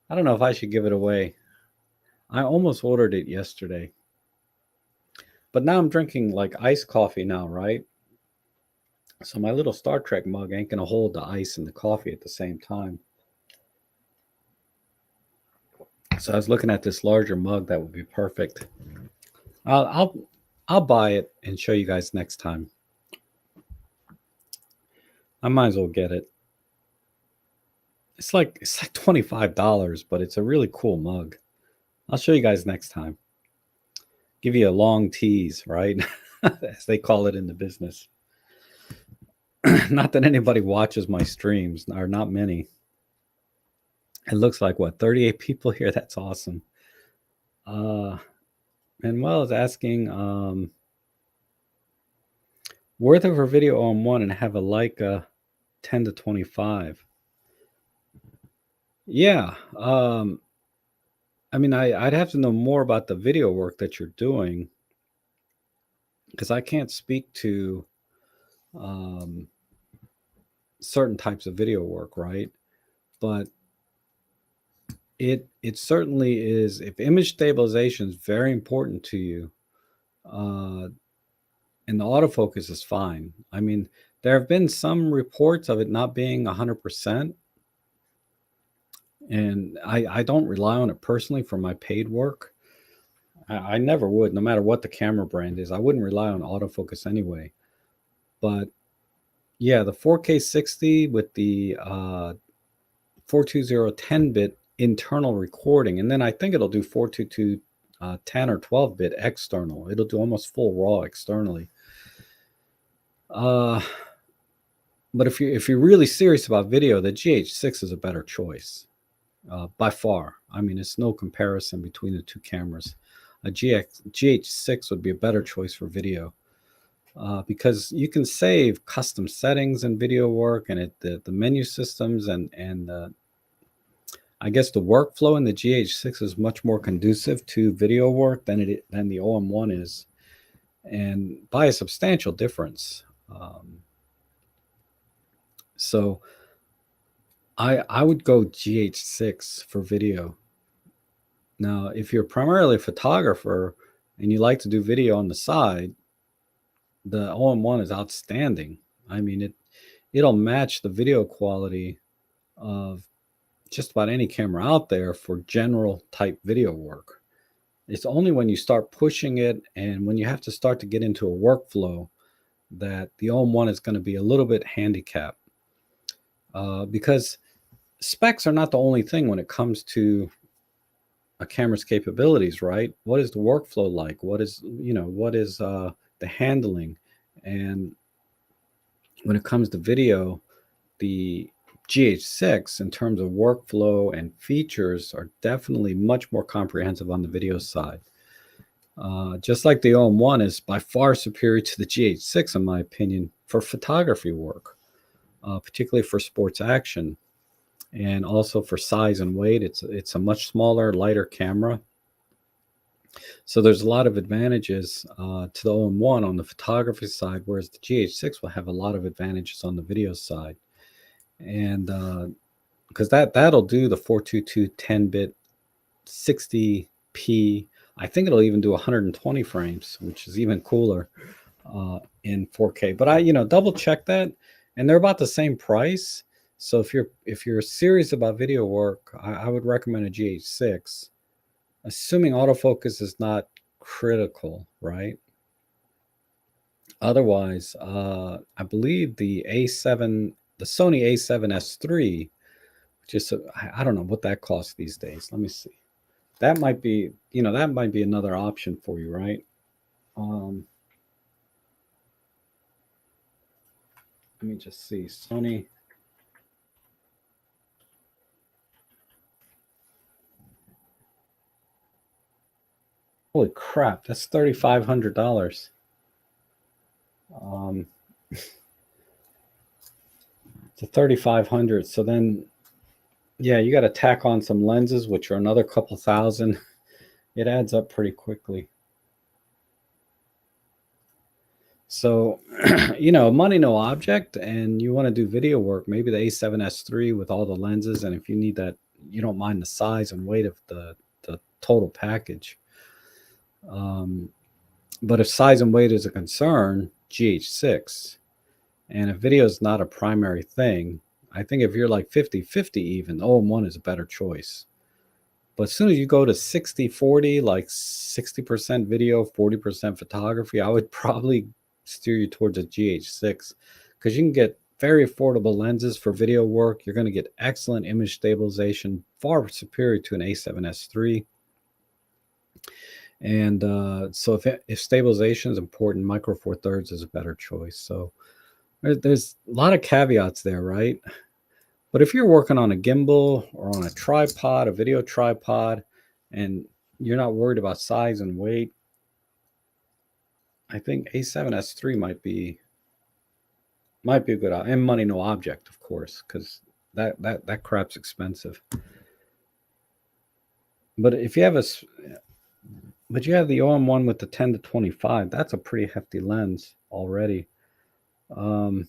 I don't know if I should give it away. I almost ordered it yesterday. But now I'm drinking like iced coffee now, right? So my little Star Trek mug ain't gonna hold the ice and the coffee at the same time. So I was looking at this larger mug that would be perfect. I'll buy it and show you guys next time. I might as well get it. It's like $25, but it's a really cool mug. I'll show you guys next time. Give you a long tease, right? As they call it in the business. Not that anybody watches my streams, or not many. It looks like what, 38 people here? That's awesome. Manuel is asking, worth of a video on one and have a Leica 10 to 25. Yeah. I mean, I'd have to know more about the video work that you're doing, because I can't speak to certain types of video work, right? But it certainly is. If image stabilization is very important to you, and the autofocus is fine. I mean, there have been some reports of it not being 100%, and I don't rely on it personally for my paid work. I never would, no matter what the camera brand is. I wouldn't rely on autofocus anyway. But yeah, the 4K 60 with the 420 10-bit internal recording, and then I think it'll do 422 10 or 12-bit external. It'll do almost full RAW externally. But if you're really serious about video, the GH6 is a better choice, by far. I mean, it's no comparison between the two cameras. A GH6 would be a better choice for video, because you can save custom settings in video work, and the menu systems, and I guess the workflow in the GH6 is much more conducive to video work than the OM1 is, and by a substantial difference. So I would go GH6 for video. Now, if you're primarily a photographer and you like to do video on the side, the OM1 is outstanding. I mean, it'll match the video quality of just about any camera out there for general type video work. It's only when you start pushing it and when you have to start to get into a workflow that the OM1 is going to be a little bit handicapped, because specs are not the only thing when it comes to a camera's capabilities, right? What is the workflow like? What is the handling? And when it comes to video, the GH6 in terms of workflow and features are definitely much more comprehensive on the video side. Just like the OM1 is by far superior to the GH6, in my opinion, for photography work, particularly for sports action, and also for size and weight. It's a much smaller, lighter camera. So there's a lot of advantages to the OM1 on the photography side, whereas the GH6 will have a lot of advantages on the video side. And because that'll do the 422 10-bit 60p. I think it'll even do 120 frames, which is even cooler in 4K. But I double check that, and they're about the same price. So if you're serious about video work, I would recommend a GH6, assuming autofocus is not critical, right? Otherwise, I believe the Sony A7S3, which is I don't know what that costs these days. Let me see. That might be another option for you, right? Let me just see. Sony. Holy crap, that's $3,500. To 3,500. So then, yeah, you got to tack on some lenses, which are another couple thousand. It adds up pretty quickly. So, money no object, and you want to do video work, maybe the A7S3 with all the lenses, and if you need that, you don't mind the size and weight of the total package. But if size and weight is a concern, GH6. And if video is not a primary thing, I think if you're like 50-50 even, OM1 is a better choice. But as soon as you go to 60-40, like 60% video, 40% photography, I would probably steer you towards a GH6, because you can get very affordable lenses for video work. You're going to get excellent image stabilization, far superior to an A7S3. And so if stabilization is important, Micro Four Thirds is a better choice. So There's a lot of caveats there, right? But if you're working on a gimbal or on a tripod, a video tripod, and you're not worried about size and weight, I think A7S3 might be a good and money no object, of course, because that crap's expensive. But if you have but you have the OM1 with the 10 to 25, that's a pretty hefty lens already. I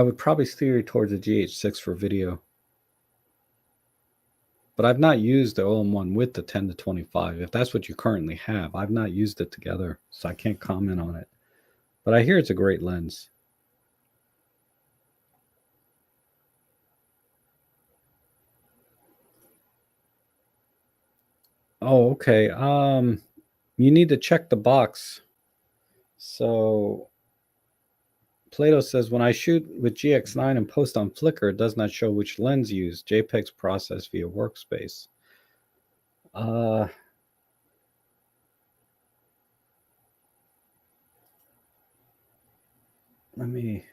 would probably steer you towards a GH6 for video. But I've not used the OM1 with the 10 to 25. If that's what you currently have, I've not used it together, so I can't comment on it. But I hear it's a great lens. Oh, okay. You need to check the box. So Plato says, when I shoot with GX9 and post on Flickr, it does not show which lens used. JPEGs processed via workspace. Let me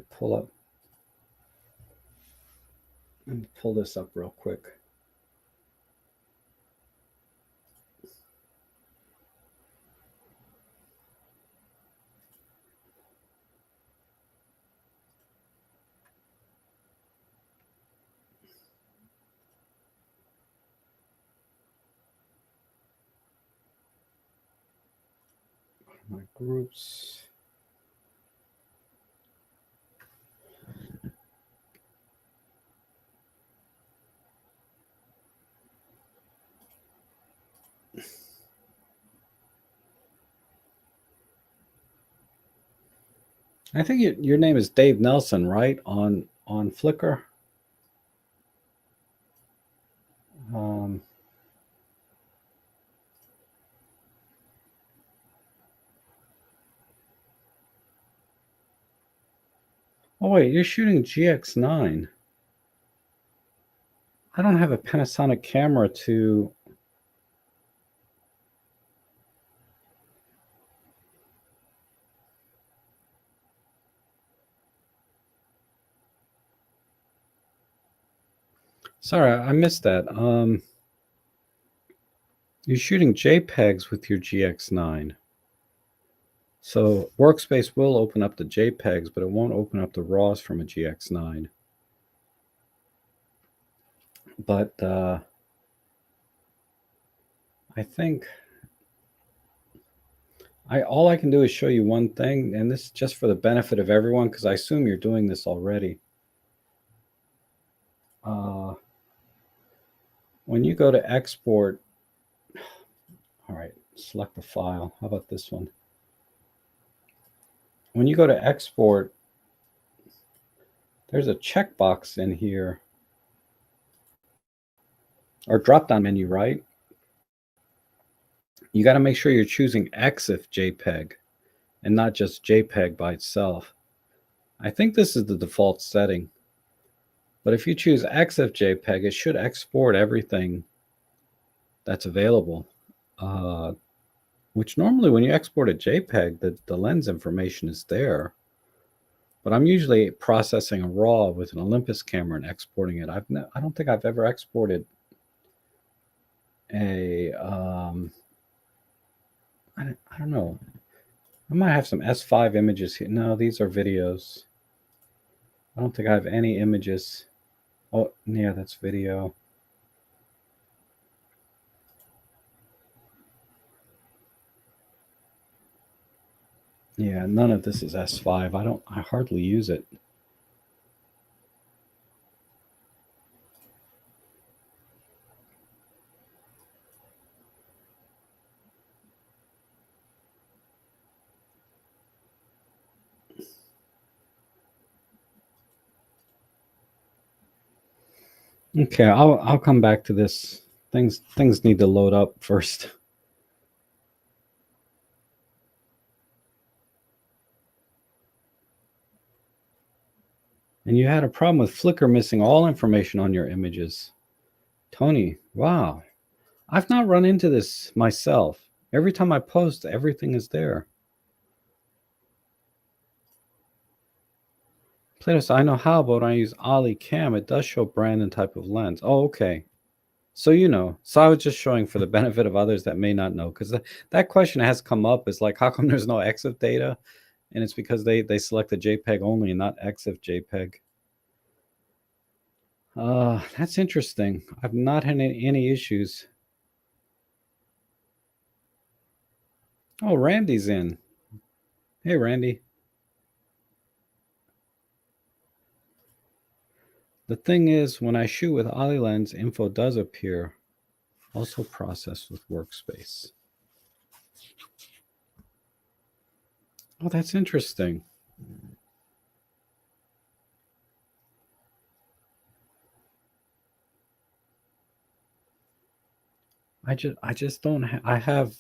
pull up. Let me pull this up real quick. My groups. I think your name is Dave Nelson, right? On Flickr. Um, oh wait, you're shooting GX9. I don't have a Panasonic camera to. Sorry, I missed that. You're shooting JPEGs with your GX9. So Workspace will open up the JPEGs, but it won't open up the RAWs from a GX9. But I think all I can do is show you one thing, and this is just for the benefit of everyone, because I assume you're doing this already. When you go to export, all right, select the file. How about this one? When you go to export, there's a checkbox in here, or drop-down menu, right? You got to make sure you're choosing EXIF JPEG and not just JPEG by itself. I think this is the default setting. But if you choose EXIF JPEG, it should export everything that's available. Which normally when you export a JPEG, the lens information is there. But I'm usually processing a RAW with an Olympus camera and exporting it. I don't think I've ever exported a I don't know. I might have some S5 images here. No, these are videos. I don't think I have any images. Oh, yeah, that's video. Yeah, none of this is S5. I hardly use it. Okay, I'll come back to this. Things need to load up first. And you had a problem with Flickr missing all information on your images. Tony, wow. I've not run into this myself. Every time I post, everything is there. Plato said, I know how, but when I use Ollie Cam, it does show brand and type of lens. Oh, okay. So you know. So I was just showing for the benefit of others that may not know, because that question has come up. Is like, how come there's no EXIF data? And it's because they select the JPEG only and not EXIF JPEG. That's interesting. I've not had any issues. Oh, Randy's in. Hey, Randy. The thing is, when I shoot with Ollie Lens, info does appear. Also processed with Workspace. Oh, that's interesting. I just don't. I have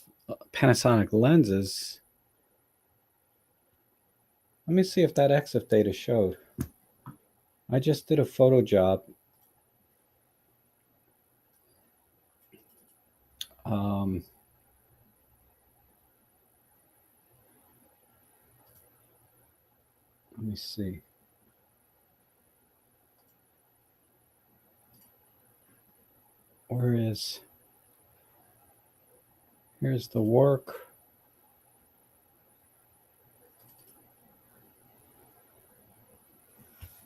Panasonic lenses. Let me see if that EXIF data showed. I just did a photo job. Um, Let me see. Where is? Here's the work.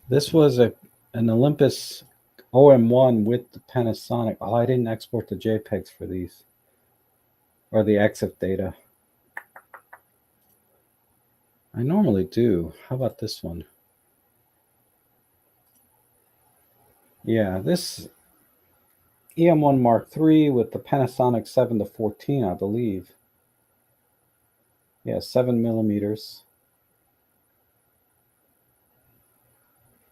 This was an Olympus OM1 with the Panasonic. Oh, I didn't export the JPEGs for these, or the EXIF data. I normally do. How about this one? Yeah, this EM1 Mark III with the Panasonic 7 to 14, I believe. Yeah, 7 millimeters.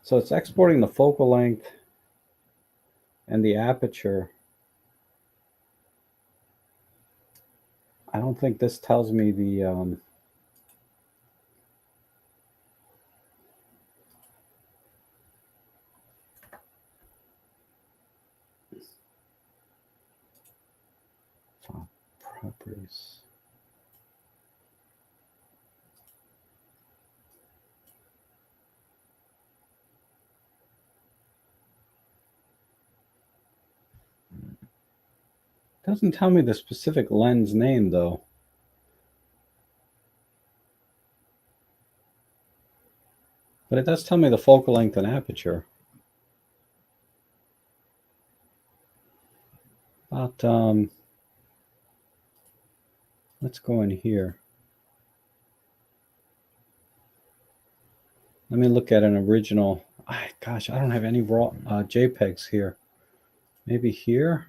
So it's exporting the focal length and the aperture. I don't think this tells me the properties. It doesn't tell me the specific lens name though. But it does tell me the focal length and aperture. But let's go in here. Let me look at an original. Gosh, I don't have any raw JPEGs here. Maybe here?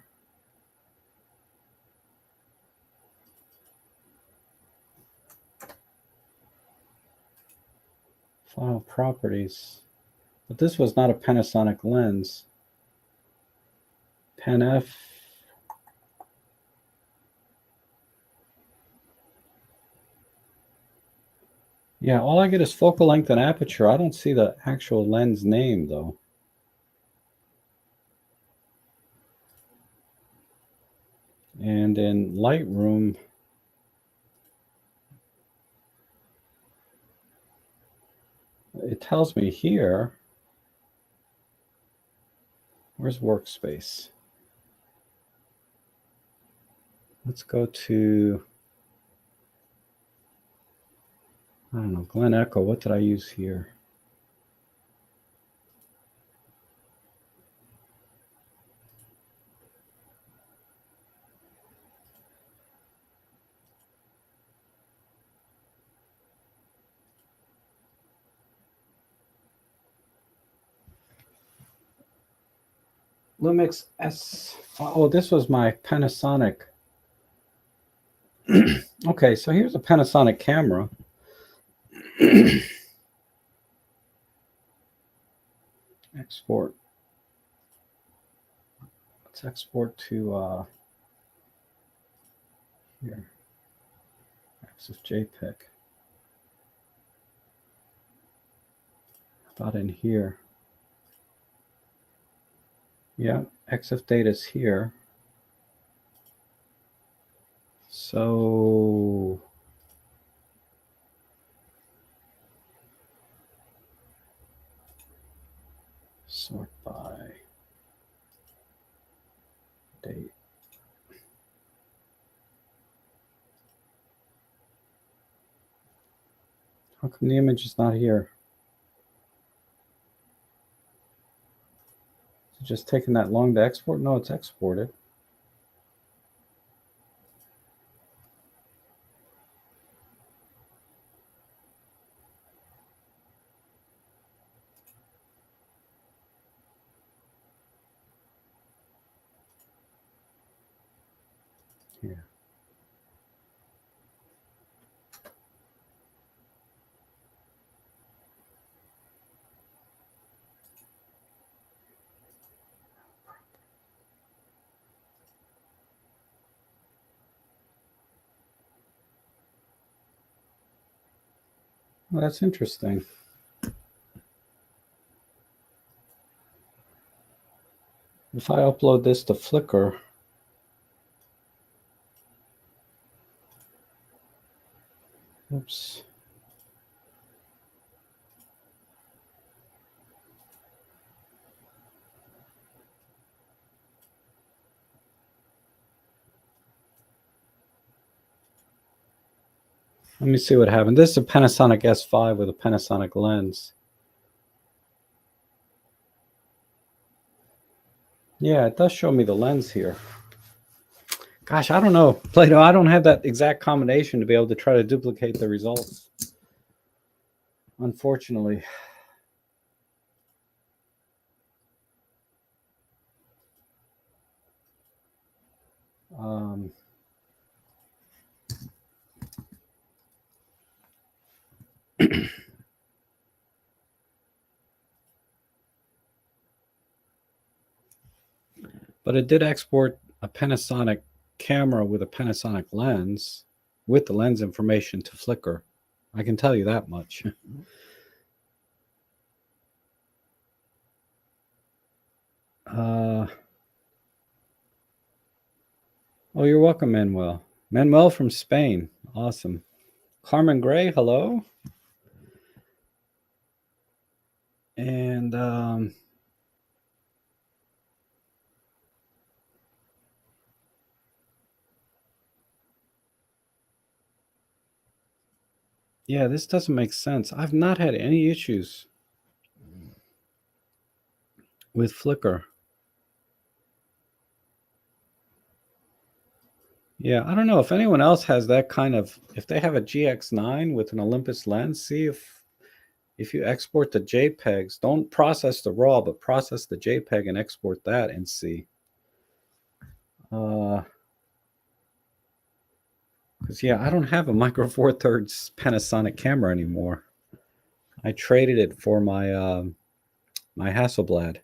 File properties. But this was not a Panasonic lens. Pan F. Yeah, all I get is focal length and aperture. I don't see the actual lens name though. And in Lightroom, it tells me here. Where's Workspace? Let's go to, I don't know, Glen Echo. What did I use here? Lumix S. Oh, this was my Panasonic. Okay, so here's a Panasonic camera. Export. Let's export to here. EXIF JPEG. About in here. Yeah, EXIF data is here. So sort by date. How come the image is not here? Is it just taking that long to export? No, it's exported. Here. Well, that's interesting. If I upload this to Flickr, oops. Let me see what happened. This is a Panasonic S5 with a Panasonic lens. Yeah, it does show me the lens here. Gosh, I don't know, Plato. I don't have that exact combination to be able to try to duplicate the results, unfortunately. But it did export a Panasonic camera with a Panasonic lens with the lens information to Flickr. I can tell you that much. Oh, you're welcome, Manuel. Manuel from Spain. Awesome. Carmen Gray, hello. And yeah, this doesn't make sense. I've not had any issues with Flickr. Yeah, I don't know if anyone else has that kind of, if they have a GX9 with an Olympus lens, see if you export the JPEGs, don't process the RAW, but process the JPEG and export that and see. Because yeah, I don't have a Micro Four Thirds Panasonic camera anymore. I traded it for my my Hasselblad,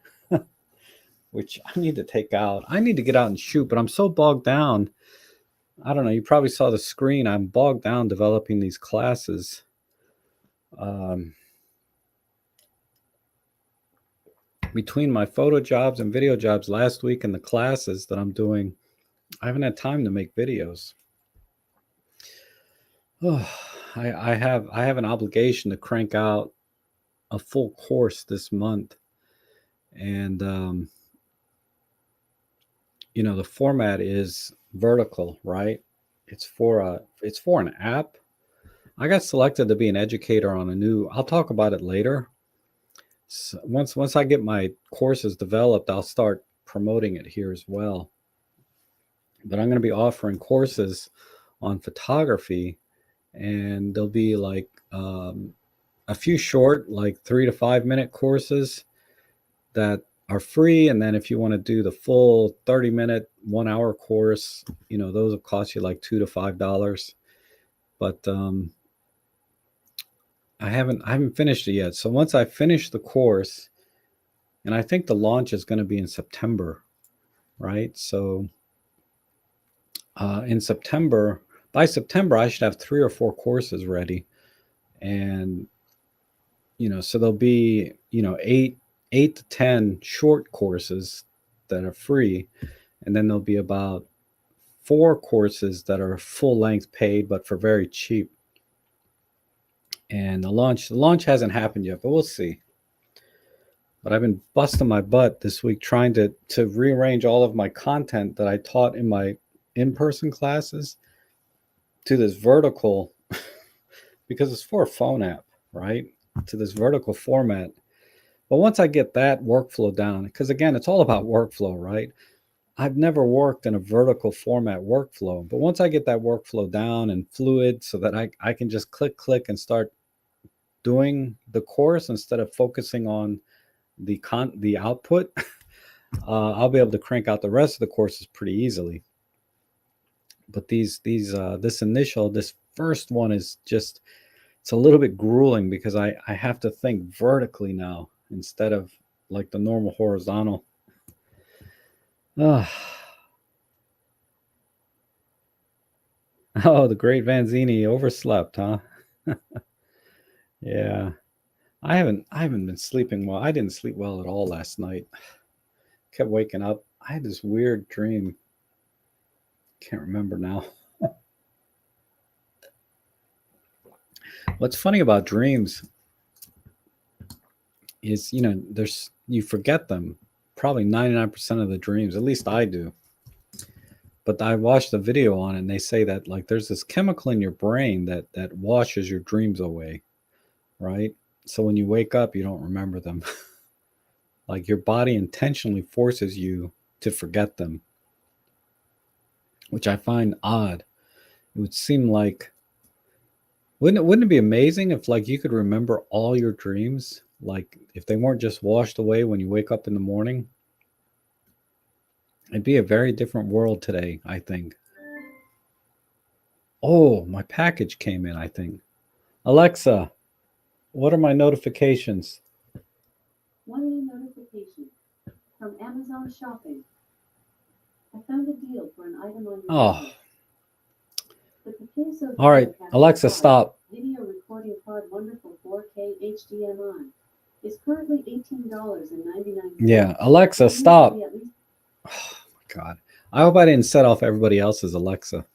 which I need to take out. I need to get out and shoot, but I'm so bogged down. I don't know. You probably saw the screen. I'm bogged down developing these classes. Between my photo jobs and video jobs last week and the classes that I'm doing, I haven't had time to make videos. Oh, I have an obligation to crank out a full course this month, and you know the format is vertical, right? It's for an app. I got selected to be an educator on a new. I'll talk about it later. So once I get my courses developed, I'll start promoting it here as well. But I'm going to be offering courses on photography, and there'll be like a few short, like 3 to 5 minute courses that are free. And then if you want to do the full 30-minute, 1 hour course, you know, those will cost you like $2 to $5. But I haven't finished it yet. So once I finish the course, and I think the launch is going to be in September, right? So in September, by September, I should have 3 or 4 courses ready, and you know, so there'll be, you know, eight to 10 short courses that are free, and then there'll be about 4 courses that are full length paid, but for very cheap. And the launch hasn't happened yet, but we'll see. But I've been busting my butt this week trying to rearrange all of my content that I taught in my in-person classes to this vertical because it's for a phone app, right? To this vertical format. But once I get that workflow down, because again, it's all about workflow, right? I've never worked in a vertical format workflow, but once I get that workflow down and fluid so that I can just click and start doing the course instead of focusing on the output, I'll be able to crank out the rest of the courses pretty easily. But this first one is just, it's a little bit grueling because I have to think vertically now instead of like the normal horizontal. Oh, the great Vanzini overslept, huh? Yeah. I haven't been sleeping well. I didn't sleep well at all last night. Kept waking up. I had this weird dream. Can't remember now. What's funny about dreams is, you forget them. Probably 99% of the dreams, at least I do. But I watched a video on it and they say that like there's this chemical in your brain that washes your dreams away, right? So when you wake up, you don't remember them. Like your body intentionally forces you to forget them, which I find odd. It would seem like, wouldn't it be amazing if like you could remember all your dreams, like if they weren't just washed away when you wake up in the morning? It'd be a very different world today, I think. Oh, my package came in, I think. Alexa, what are my notifications? One new notification from Amazon Shopping. I found a deal for an item on your All right, Alexa, stop. Video recording card Wonderful 4K HDMI is currently $18.99. Yeah, Alexa, stop. Oh my God. I hope I didn't set off everybody else's Alexa.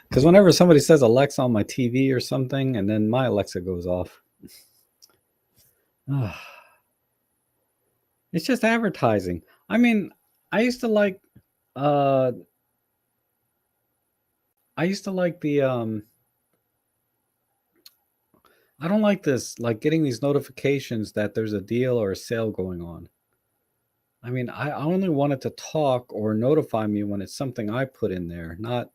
Because whenever somebody says Alexa on my TV or something, and then my Alexa goes off. It's just advertising. I mean, I used to like the I don't like this, like getting these notifications that there's a deal or a sale going on. I mean, I only want it to talk or notify me when it's something I put in there, not.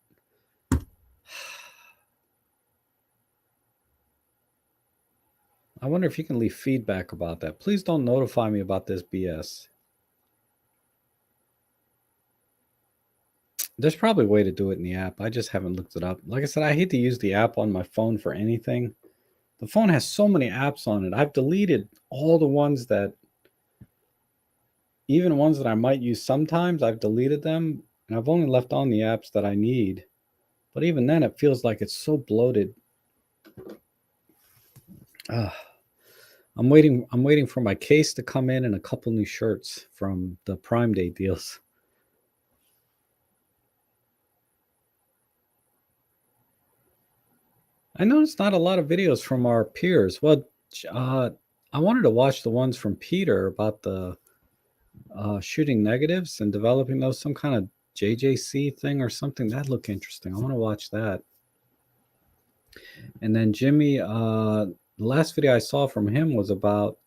I wonder if you can leave feedback about that. Please don't notify me about this BS. There's probably a way to do it in the app. I just haven't looked it up. Like I said, I hate to use the app on my phone for anything. The phone has so many apps on it. I've deleted all the ones that, even ones that I might use sometimes, I've deleted them. And I've only left on the apps that I need. But even then, it feels like it's so bloated. I'm waiting for my case to come in and a couple new shirts from the Prime Day deals. I noticed not a lot of videos from our peers. Well, I wanted to watch the ones from Peter about the shooting negatives and developing those, some kind of JJC thing or something. That looked interesting. I want to watch that. And then Jimmy, the last video I saw from him was about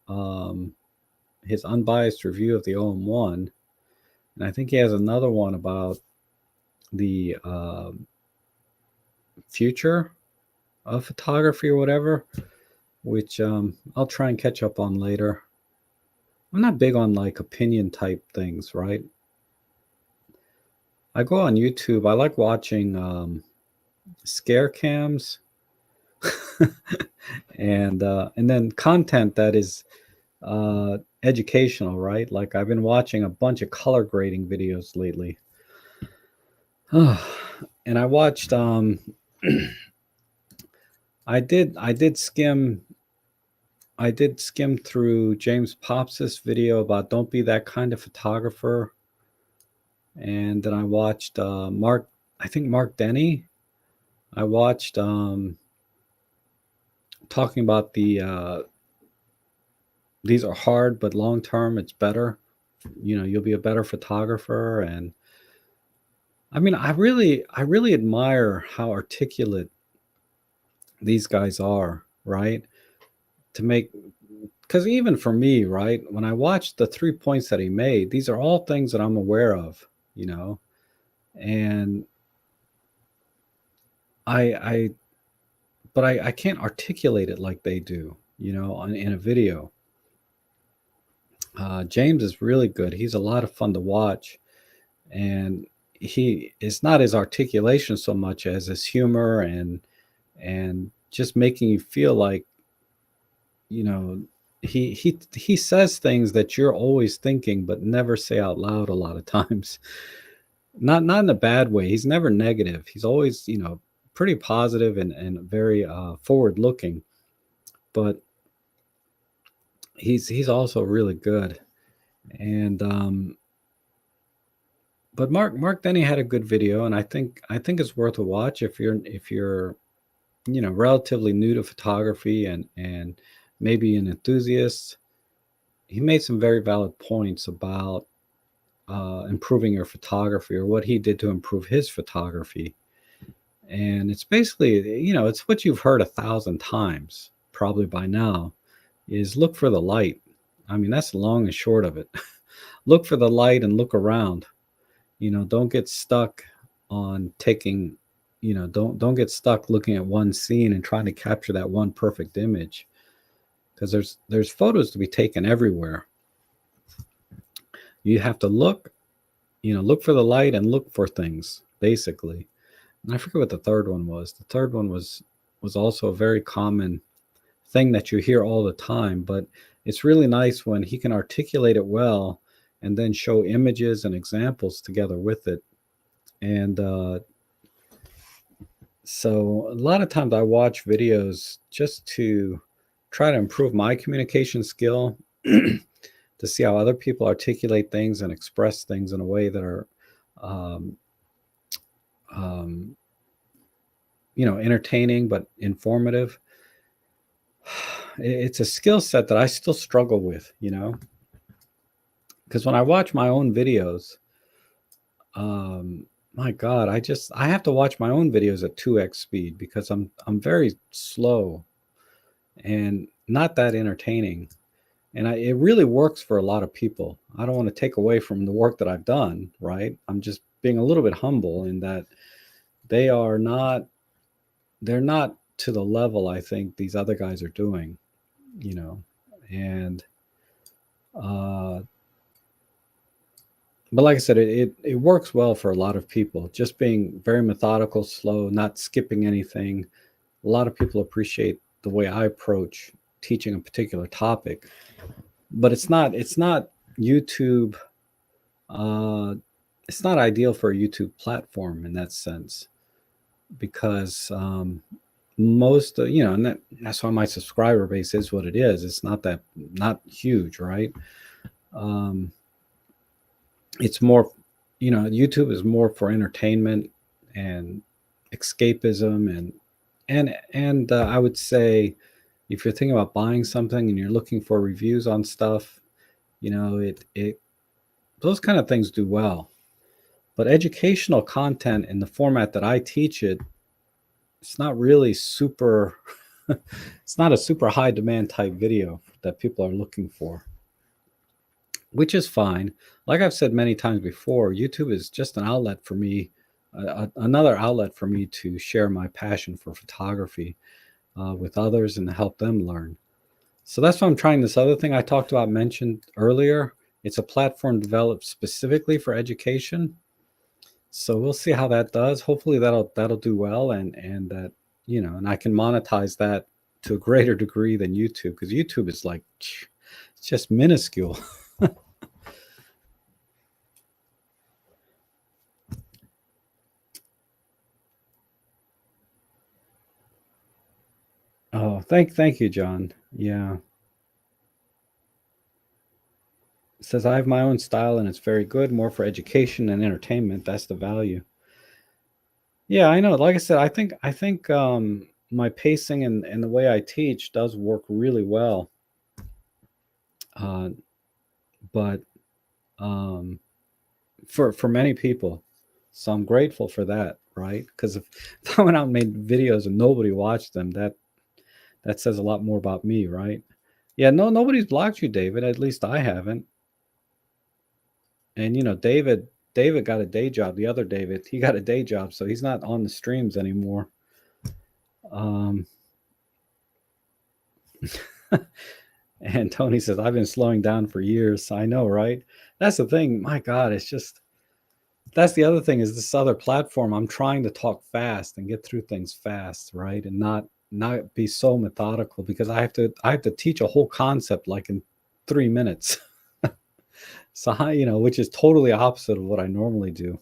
his unbiased review of the OM1. And I think he has another one about the future of photography or whatever, which I'll try and catch up on later. I'm not big on like opinion type things, right? I go on YouTube. I like watching scare cams and then content that is educational, right? Like I've been watching a bunch of color grading videos lately. And I watched I did skim through James Pops's video about don't be that kind of photographer. And then I watched I think Mark Denny. I watched talking about these are hard, but long term it's better. You'll be a better photographer. And I mean, I really admire how articulate these guys are, right? To make Because even for me, right, when I watched the 3 points that he made, these are all things that I'm aware of, you know, and I but I can't articulate it like they do, in a video. James is really good. He's a lot of fun to watch, and he is not his articulation so much as his humor and just making you feel like, you know, he says things that you're always thinking but never say out loud a lot of times. Not in a bad way. He's never negative. He's always, pretty positive and very forward looking. But he's also really good. And but Mark Denny had a good video, and I think it's worth a watch if you're relatively new to photography and maybe an enthusiast. He made some very valid points about improving your photography, or what he did to improve his photography. And it's basically, it's what you've heard 1,000 times probably by now, is look for the light. I mean, that's the long and short of it. Look for the light and look around. Don't get stuck on taking, don't get stuck looking at one scene and trying to capture that one perfect image, because there's photos to be taken everywhere. You have to look for the light and look for things, basically. And I forget what the third one was. The third one was also a very common thing that you hear all the time, but it's really nice when he can articulate it well and then show images and examples together with it. And so a lot of times I watch videos just to try to improve my communication skill, to see how other people articulate things and express things in a way that are um, um, entertaining but informative. It's a skill set that I still struggle with, because when I watch my own videos, my God, I have to watch my own videos at 2x speed because I'm very slow and not that entertaining. And it really works for a lot of people. I don't want to take away from the work that I've done, right? I'm just being a little bit humble in that they are not they're not to the level I think these other guys are doing, you know. And uh but like I said, it works well for a lot of people. Just being very methodical, slow, not skipping anything. A lot of people appreciate the way I approach teaching a particular topic, but it's not YouTube. Uh, it's not ideal for a YouTube platform in that sense, because most and that's why my subscriber base is what it is. It's not huge, right? Um, it's more, YouTube is more for entertainment and escapism, and I would say if you're thinking about buying something and you're looking for reviews on stuff, it those kind of things do well. But educational content in the format that I teach it, it's not really super it's not a super high demand type video that people are looking for, which is fine. Like I've said many times before, YouTube is just an outlet for me, another outlet for me to share my passion for photography with others and help them learn. So that's why I'm trying this other thing I talked about, mentioned earlier. It's a platform developed specifically for education. So we'll see how that does. Hopefully that'll do well, and that, and I can monetize that to a greater degree than YouTube, because YouTube is like, it's just minuscule. Oh, thank you, John. Yeah. says I have my own style and it's very good, more for education and entertainment. That's the value. Yeah, I know. Like I said, I think my pacing and the way I teach does work really well. Uh, but um, for many people, so I'm grateful for that, right? Because if I went out and made videos and nobody watched them, that says a lot more about me, right? Yeah, no, nobody's blocked you, David. At least I haven't. And David got a day job. The other David, he got a day job, so he's not on the streams anymore. Um, and Tony says, I've been slowing down for years. I know, right? That's the thing. My God, it's just that's the other thing is this other platform. I'm trying to talk fast and get through things fast, right? And not be so methodical because I have to teach a whole concept like in 3 minutes. So which is totally opposite of what I normally do.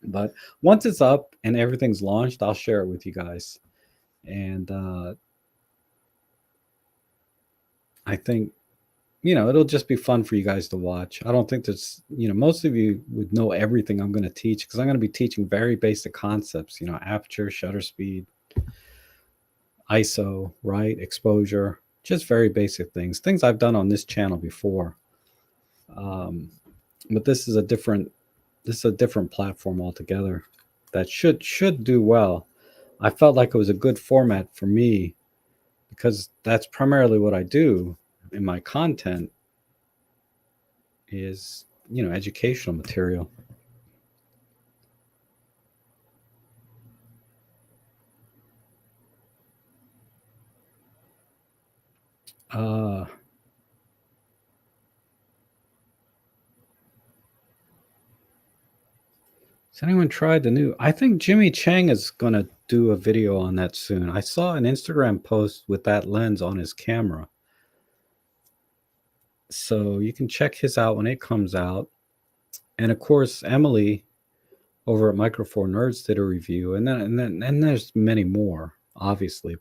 But once it's up and everything's launched, I'll share it with you guys. And I think it'll just be fun for you guys to watch. I don't think there's most of you would know everything I'm going to teach because I'm going to be teaching very basic concepts. Aperture, shutter speed, ISO, right, exposure, just very basic things I've done on this channel before. Um, but this is a different platform altogether that should do well. I felt like it was a good format for me because that's primarily what I do in my content is educational material. Uh, has anyone tried the new? I think Jimmy Chang is gonna do a video on that soon. I saw an Instagram post with that lens on his camera, so you can check his out when it comes out. And of course, Emily over at Micro Four Nerds did a review, and there's many more. Obviously,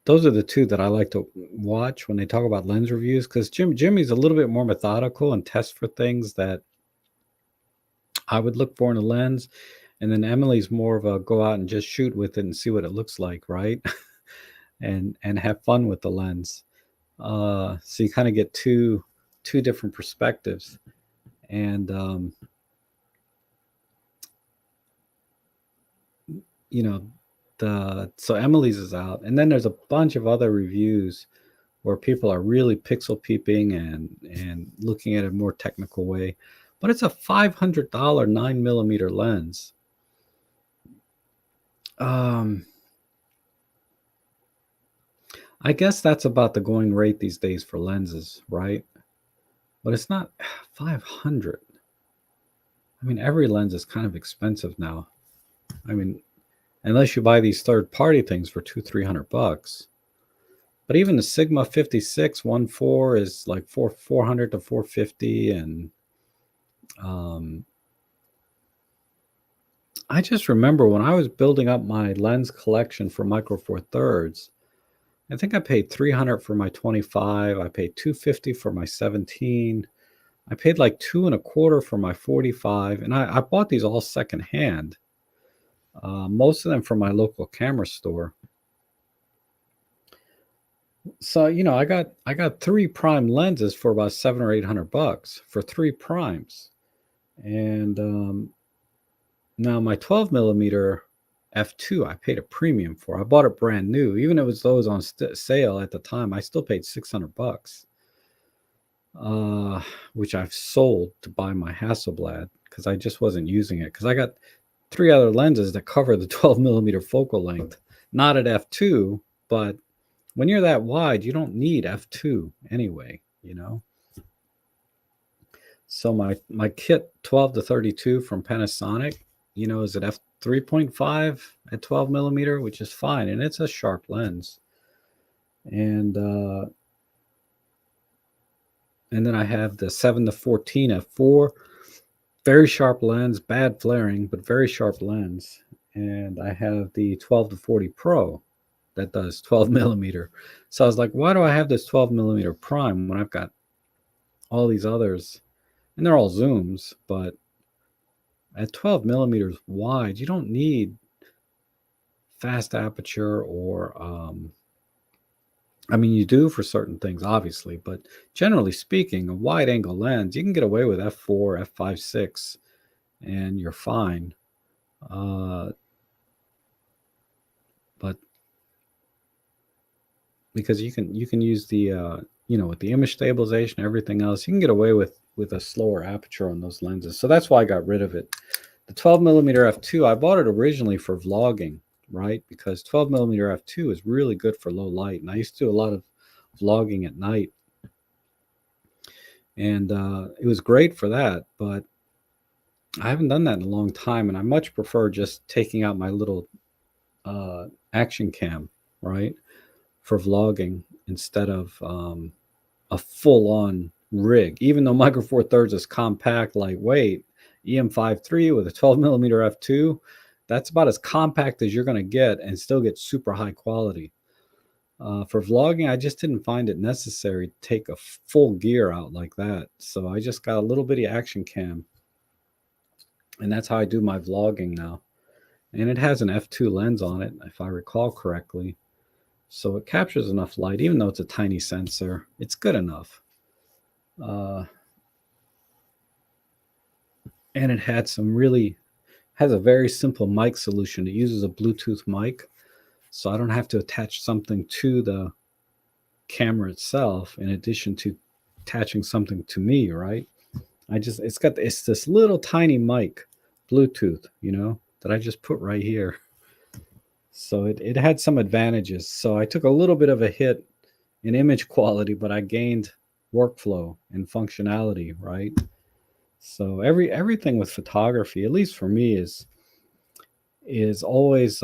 those are the two that I like to watch when they talk about lens reviews because Jimmy's a little bit more methodical and tests for things that I would look for in a lens. And then Emily's more of a go out and just shoot with it and see what it looks like, right? and have fun with the lens. So you kind of get two different perspectives. And you know, so Emily's is out. And then there's a bunch of other reviews where people are really pixel peeping and looking at it a more technical way. But it's a $500 9mm lens. I guess that's about the going rate these days for lenses, right? But it's not 500. I mean, every lens is kind of expensive now. I mean, unless you buy these third-party things for $200-300. But even the Sigma 56 1.4 is like 400 to 450, and I just remember when I was building up my lens collection for Micro Four Thirds, I think I paid 300 for my 25. I paid 250 for my 17. I paid like 2.25 for my 45, and I bought these all secondhand. Most of them from my local camera store. So I got 3 prime lenses for about $700 or $800 for 3 primes, and now my 12mm f2 I paid a premium for. I bought it brand new, even if it was those on sale at the time. I still paid $600. Which I've sold to buy my Hasselblad because I just wasn't using it because I got 3 other lenses that cover the 12mm focal length, not at f2, but when you're that wide, you don't need f2 anyway. So my kit 12 to 32 from Panasonic, is at f3.5 at 12mm, which is fine, and it's a sharp lens. And then I have the 7 to 14 f4, very sharp lens, bad flaring, but very sharp lens. And I have the 12 to 40 Pro that does 12mm. So I was like, why do I have this 12mm prime when I've got all these others, and they're all zooms, but at 12 millimeters wide, you don't need fast aperture or I mean, you do for certain things, obviously, but generally speaking, a wide angle lens, you can get away with f4, f5.6, and you're fine. But because you can use the with the image stabilization, everything else, you can get away with a slower aperture on those lenses. So that's why I got rid of it. The 12 millimeter f2, I bought it originally for vlogging, right? Because 12 millimeter f2 is really good for low light, and I used to do a lot of vlogging at night, and it was great for that. But I haven't done that in a long time, and I much prefer just taking out my little action cam, right, for vlogging instead of a full-on rig. Even though Micro Four Thirds is compact, lightweight, EM53 with a 12 millimeter f2, that's about as compact as you're going to get and still get super high quality. For vlogging, I just didn't find it necessary to take a full gear out like that. So I just got a little bitty action cam, and that's how I do my vlogging now. And it has an f2 lens on it, if I recall correctly. So it captures enough light, even though it's a tiny sensor. It's good enough. And it has a very simple mic solution. It uses a Bluetooth mic, so I don't have to attach something to the camera itself in addition to attaching something to me, right? It's this little tiny mic, Bluetooth, that I just put right here. So it had some advantages. So I took a little bit of a hit in image quality, but I gained workflow and functionality, right? So everything with photography, at least for me, is always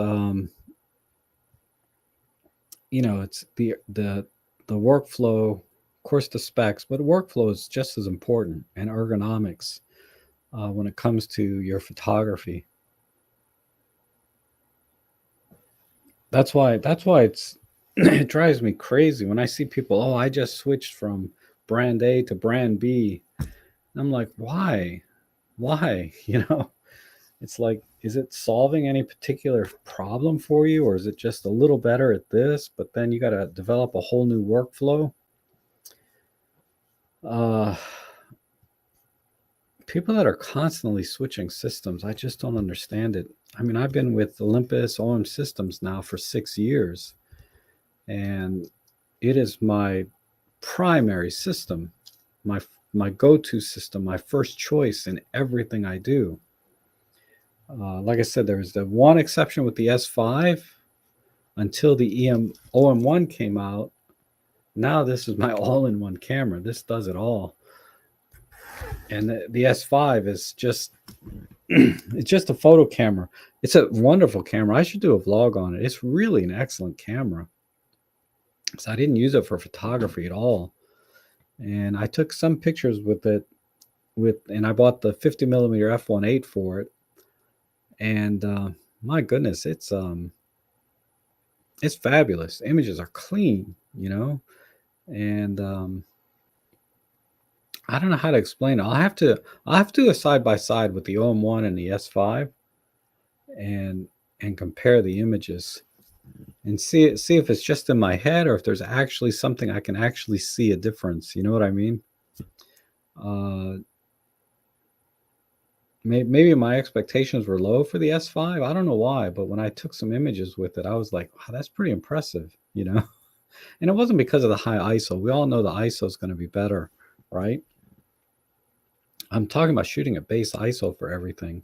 it's the workflow, of course the specs, but workflow is just as important, and ergonomics when it comes to your photography. That's why it's it drives me crazy when I see people, oh, I just switched from brand A to brand B. I'm like, why? Why? It's like, is it solving any particular problem for you, or is it just a little better at this, but then you got to develop a whole new workflow? People that are constantly switching systems, I just don't understand it. I mean, I've been with Olympus OM Systems now for 6 years, and it is my primary system, my go-to system, my first choice in everything I do. Like I said, there was the one exception with the S5 until the OM1 came out. Now this is my all-in-one camera. This does it all. And the S5 is just it's just a photo camera. It's a wonderful camera. I should do a vlog on it. It's really an excellent camera. So I didn't use it for photography at all. And I took some pictures with it and I bought the 50 millimeter f1.8 for it. And my goodness, it's fabulous. Images are clean, and I don't know how to explain it. I'll have to do a side by side with the OM1 and the S5, and compare the images and see if it's just in my head or if there's actually something I can actually see a difference. You know what I mean? Maybe my expectations were low for the S5. I don't know why, but when I took some images with it, I was like, wow, that's pretty impressive, And it wasn't because of the high ISO. We all know the ISO is going to be better, right? I'm talking about shooting at base ISO for everything,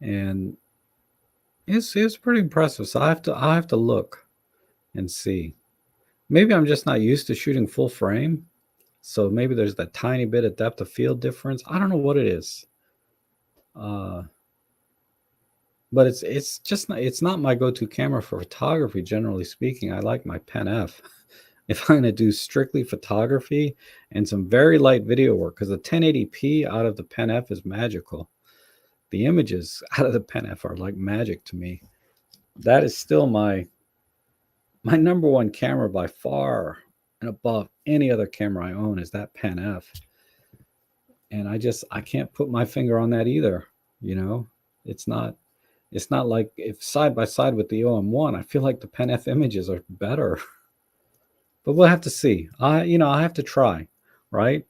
and it's pretty impressive. So I have to look and see. Maybe I'm just not used to shooting full frame, so maybe there's that tiny bit of depth of field difference. I don't know what it is, but it's just not my go-to camera for photography. Generally speaking, I like my Pen F. If I'm going to do strictly photography and some very light video work, because the 1080p out of the Pen F is magical. The images out of the Pen F are like magic to me. That is still my number one camera by far and above any other camera I own is that Pen F. and I can't put my finger on that either. You know, it's not it's not like if side by side with the OM1, I feel like the Pen F images are better. But we'll have to see. I have to try, right?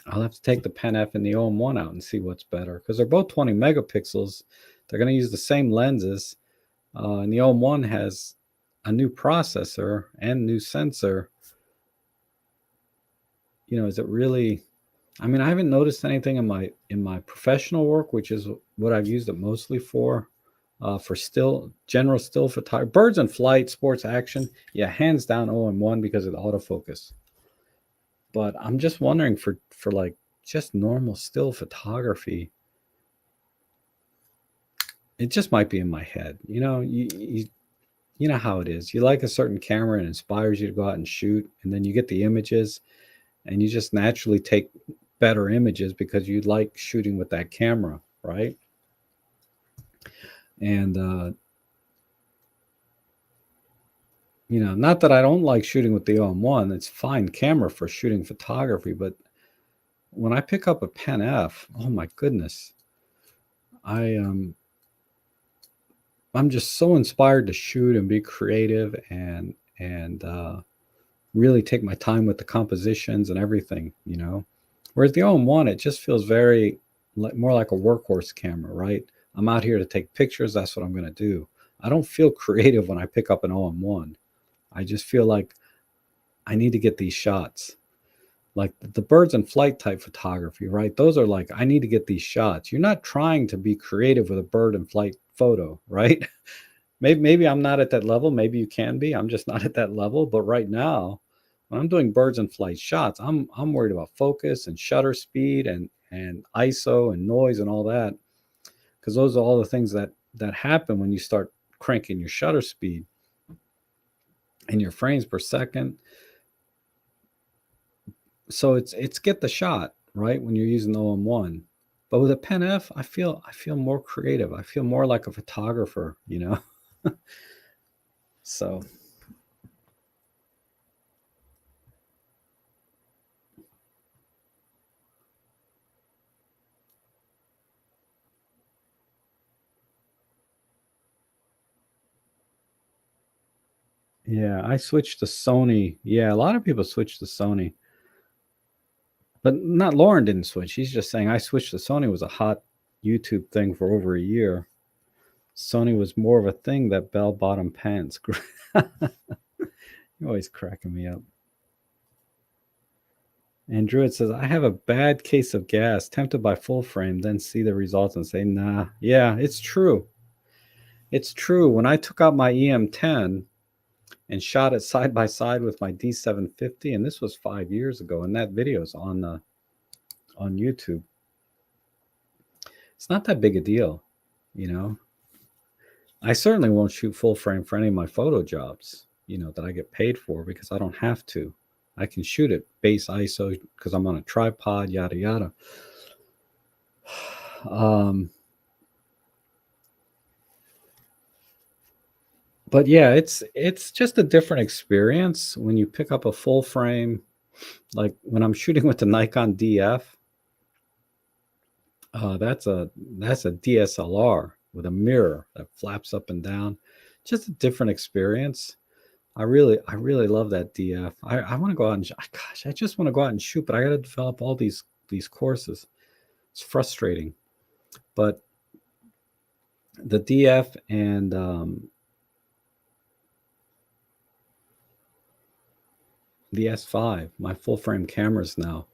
I'll have to take the Pen F and the OM1 out and see what's better because they're both 20 megapixels. They're going to use the same lenses, and the OM1 has a new processor and new sensor. Is it really? I mean, I haven't noticed anything in my professional work, which is what I've used it mostly for general still photography, birds in flight, sports action. Yeah, hands down OM1 because of the autofocus. But I'm just wondering for like just normal still photography, it just might be in my head. You know how it is. You like a certain camera and it inspires you to go out and shoot, and then you get the images, and you just naturally take better images because you like shooting with that camera, right? And not that I don't like shooting with the OM1. It's fine camera for shooting photography, but when I pick up a Pen F, oh my goodness, I I'm just so inspired to shoot and be creative and really take my time with the compositions and everything. Whereas the OM1, it just feels very more like a workhorse camera, right? I'm out here to take pictures. That's what I'm going to do. I don't feel creative when I pick up an OM1. I just feel like I need to get these shots. Like the birds in flight type photography, right? Those are like, I need to get these shots. You're not trying to be creative with a bird in flight photo, right? Maybe I'm not at that level. Maybe you can be. I'm just not at that level. But right now, when I'm doing birds in flight shots, I'm worried about focus and shutter speed and ISO and noise and all that, because those are all the things that happen when you start cranking your shutter speed and your frames per second. So it's get the shot right when you're using the OM1. But with a Pen F, I feel more creative. I feel more like a photographer. So yeah, I switched to Sony. Yeah, a lot of people switched to Sony, but not Lauren didn't switch. She's just saying I switched to Sony was a hot YouTube thing for over a year. Sony was more of a thing that bell bottom pants. You're always cracking me up. And Druid says, I have a bad case of gas, tempted by full frame, then see the results and say, nah. Yeah, it's true. It's true. When I took out my EM10 and shot it side by side with my D750, and this was 5 years ago, and that video is on YouTube. It's not that big a deal. I certainly won't shoot full frame for any of my photo jobs, that I get paid for because I don't have to. I can shoot at base ISO because I'm on a tripod, yada yada. But yeah, it's just a different experience when you pick up a full frame. Like when I'm shooting with the Nikon DF, that's a DSLR with a mirror that flaps up and down. Just a different experience. I really love that DF. I want to go out and gosh, I just want to go out and shoot, but I got to develop all these courses. It's frustrating, but the DF and the S5, my full frame cameras now,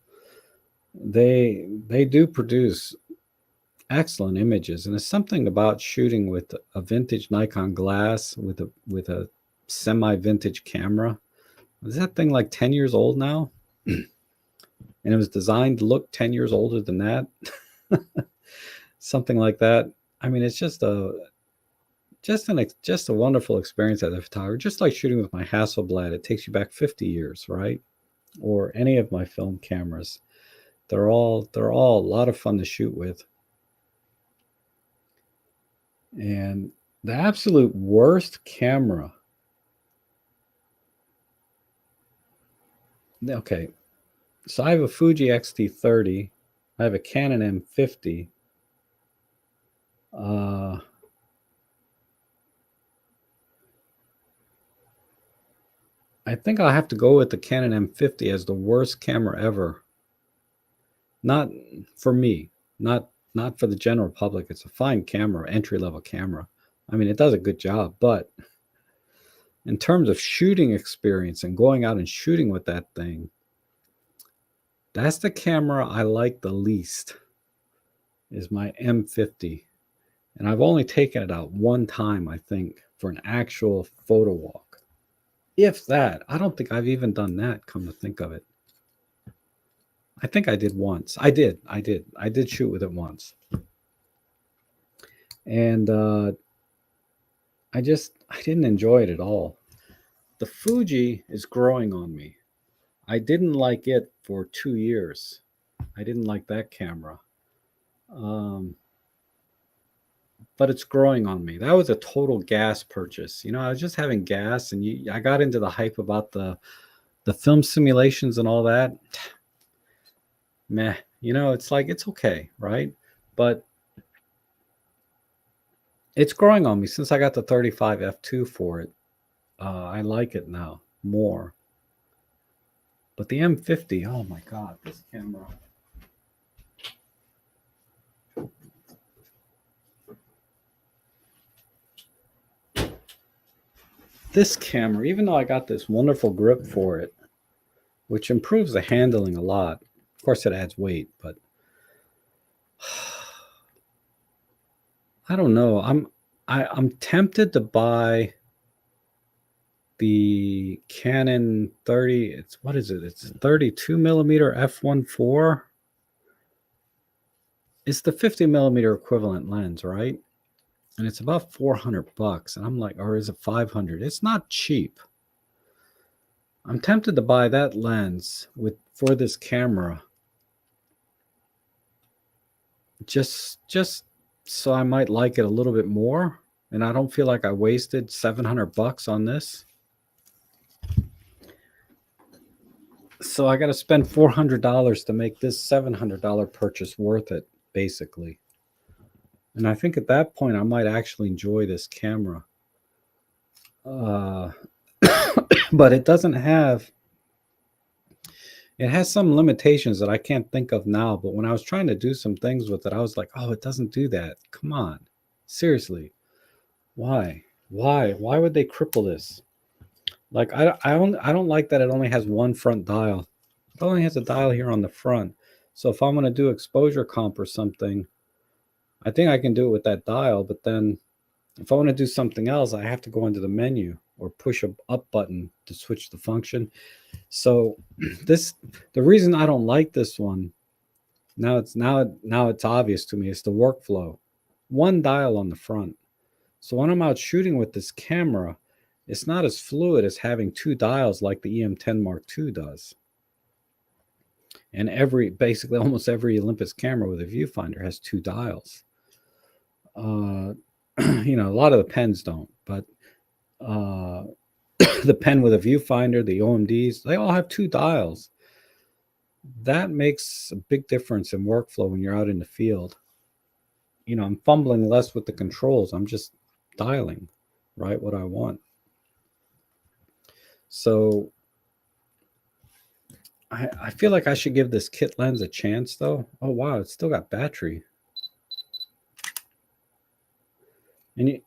they do produce excellent images, and it's something about shooting with a vintage Nikon glass with a semi vintage camera. Is that thing like 10 years old now? And it was designed to look 10 years older than that. Something like that. I mean, it's just a wonderful experience as a photographer. Just like shooting with my Hasselblad, it takes you back 50 years, right? Or any of my film cameras. They're all a lot of fun to shoot with. And the absolute worst camera. Okay, So I have a Fuji X-T30. I have a Canon M50. I think I'll have to go with the Canon M50 as the worst camera ever. Not for me, not for the general public. It's a fine camera, entry-level camera. I mean, it does a good job, but in terms of shooting experience and going out and shooting with that thing, that's the camera I like the least, is my M50. And I've only taken it out one time, I think, for an actual photo walk. If that, I don't think I've even done that, come to think of it. I think I did once. I did shoot with it once. And I didn't enjoy it at all. The Fuji is growing on me. I didn't like it for 2 years. I didn't like that camera. But it's growing on me. That was a total gas purchase. I was just having gas, and I got into the hype about the film simulations and all that. Meh. It's like, it's okay, right? But it's growing on me since I got the 35 f2 for it. I like it now more. But the M50, oh my God, this camera. This camera, even though I got this wonderful grip for it, which improves the handling a lot. Of course, it adds weight, but I don't know. I'm tempted to buy the Canon 30. It's, what is it? It's 32 millimeter f1.4. It's the 50 millimeter equivalent lens, right? And it's about $400. And I'm like, or is it 500? It's not cheap. I'm tempted to buy that lens for this camera. Just so I might like it a little bit more, and I don't feel like I wasted $700 on this. So I got to spend $400 to make this $700 purchase worth it, basically. And I think at that point I might actually enjoy this camera. But it has some limitations that I can't think of now. But when I was trying to do some things with it, I was like, oh, it doesn't do that. Come on. Seriously. Why would they cripple this? Like, I don't like that it only has one front dial. It only has a dial here on the front. So if I'm going to do exposure comp or something, I think I can do it with that dial. But then if I want to do something else, I have to go into the menu or push a up button to switch the function. So the reason I don't like this one, now it's obvious to me, is the workflow. One dial on the front. So when I'm out shooting with this camera, it's not as fluid as having two dials like the EM10 Mark II does. And basically almost every Olympus camera with a viewfinder has two dials. A lot of the pens don't, but the pen with a viewfinder, the OMDs, they all have two dials. That makes a big difference in workflow when you're out in the field. I'm fumbling less with the controls. I'm just dialing, right, what I want. So I feel like I should give this kit lens a chance, though. Oh, wow, it's still got battery. And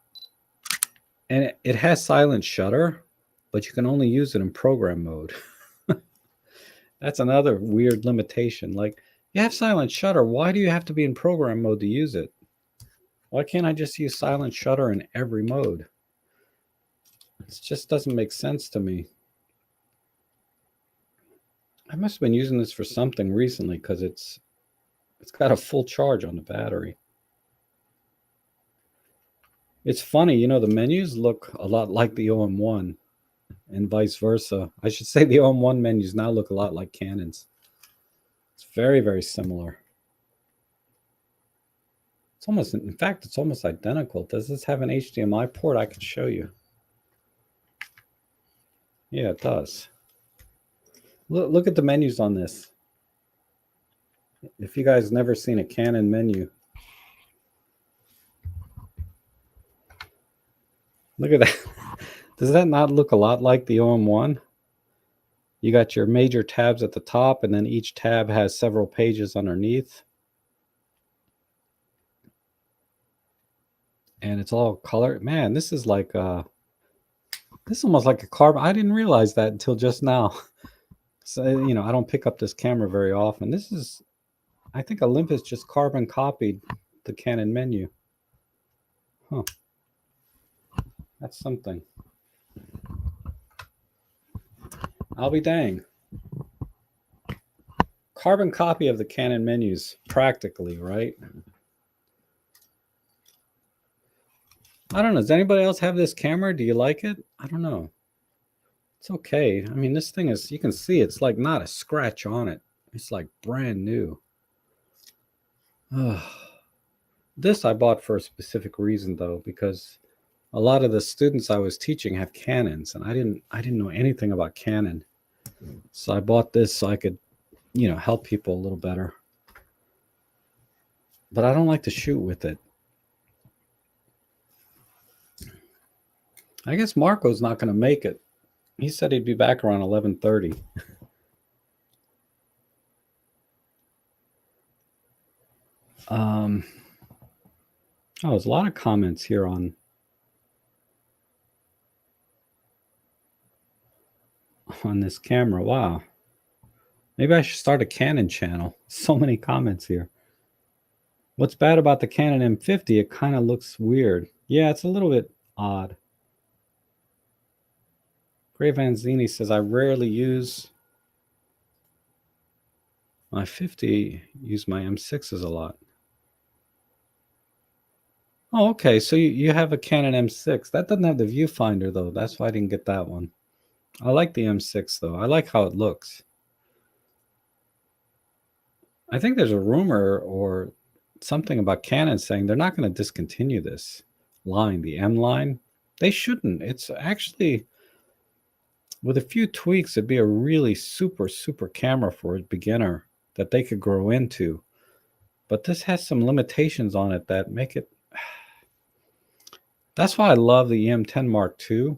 it has silent shutter, but you can only use it in program mode. That's another weird limitation. Like, you have silent shutter. Why do you have to be in program mode to use it? Why can't I just use silent shutter in every mode? It just doesn't make sense to me. I must have been using this for something recently because it's got a full charge on the battery. It's funny, the menus look a lot like the OM1 and vice versa. I should say the OM1 menus now look a lot like Canon's. It's very, very similar. In fact, it's almost identical. Does this have an HDMI port? I can show you. Yeah, it does. Look at the menus on this. If you guys never seen a Canon menu, look at that. Does that not look a lot like the OM1? You got your major tabs at the top, and then each tab has several pages underneath. And it's all color. Man, this is like this is almost like a carbon. I didn't realize that until just now. So, you know, I don't pick up this camera very often. This is, I think Olympus just carbon copied the Canon menu. Huh. That's something. I'll be dang. Carbon copy of the Canon menus, practically, right? I don't know. Does anybody else have this camera? Do you like it? I don't know. It's okay. I mean, this thing is, you can see it's like not a scratch on it. It's like brand new. This I bought for a specific reason though, because a lot of the students I was teaching have Canons, and I didn't know anything about Canon. So I bought this so I could, you know, help people a little better. But I don't like to shoot with it. I guess Marco's not going to make it. He said he'd be back around 11:30. Oh, there's a lot of comments here on this camera. Wow. Maybe I should start a Canon channel. So many comments here. What's bad about the Canon M50? It kind of looks weird. Yeah, it's a little bit odd. Gray Vanzini says, I rarely use my 50, use my M6s a lot. Oh, okay. So you have a Canon M6. That doesn't have the viewfinder, though. That's why I didn't get that one. I like the M6, though. I like how it looks. I think there's a rumor or something about Canon saying they're not going to discontinue this line, the M line. They shouldn't. It's actually, with a few tweaks, it'd be a really super, super camera for a beginner that they could grow into. But this has some limitations on it that make it. That's why I love the EM10 Mark II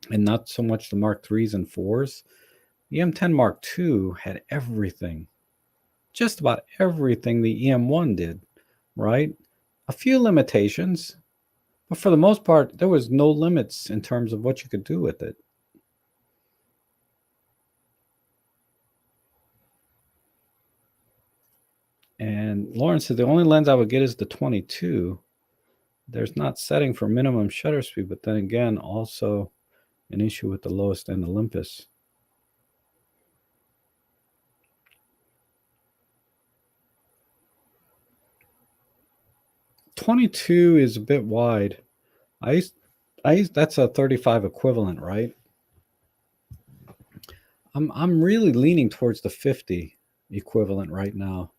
and not so much the Mark IIIs and 4s. The EM10 Mark II had everything, just about everything the EM1 did, right? A few limitations, but for the most part, there was no limits in terms of what you could do with it. And Lawrence said the only lens I would get is the 22. There's not setting for minimum shutter speed, but then again, also an issue with the lowest end Olympus. .22 is a bit wide. That's a 35 equivalent, right? I'm really leaning towards the 50 equivalent right now.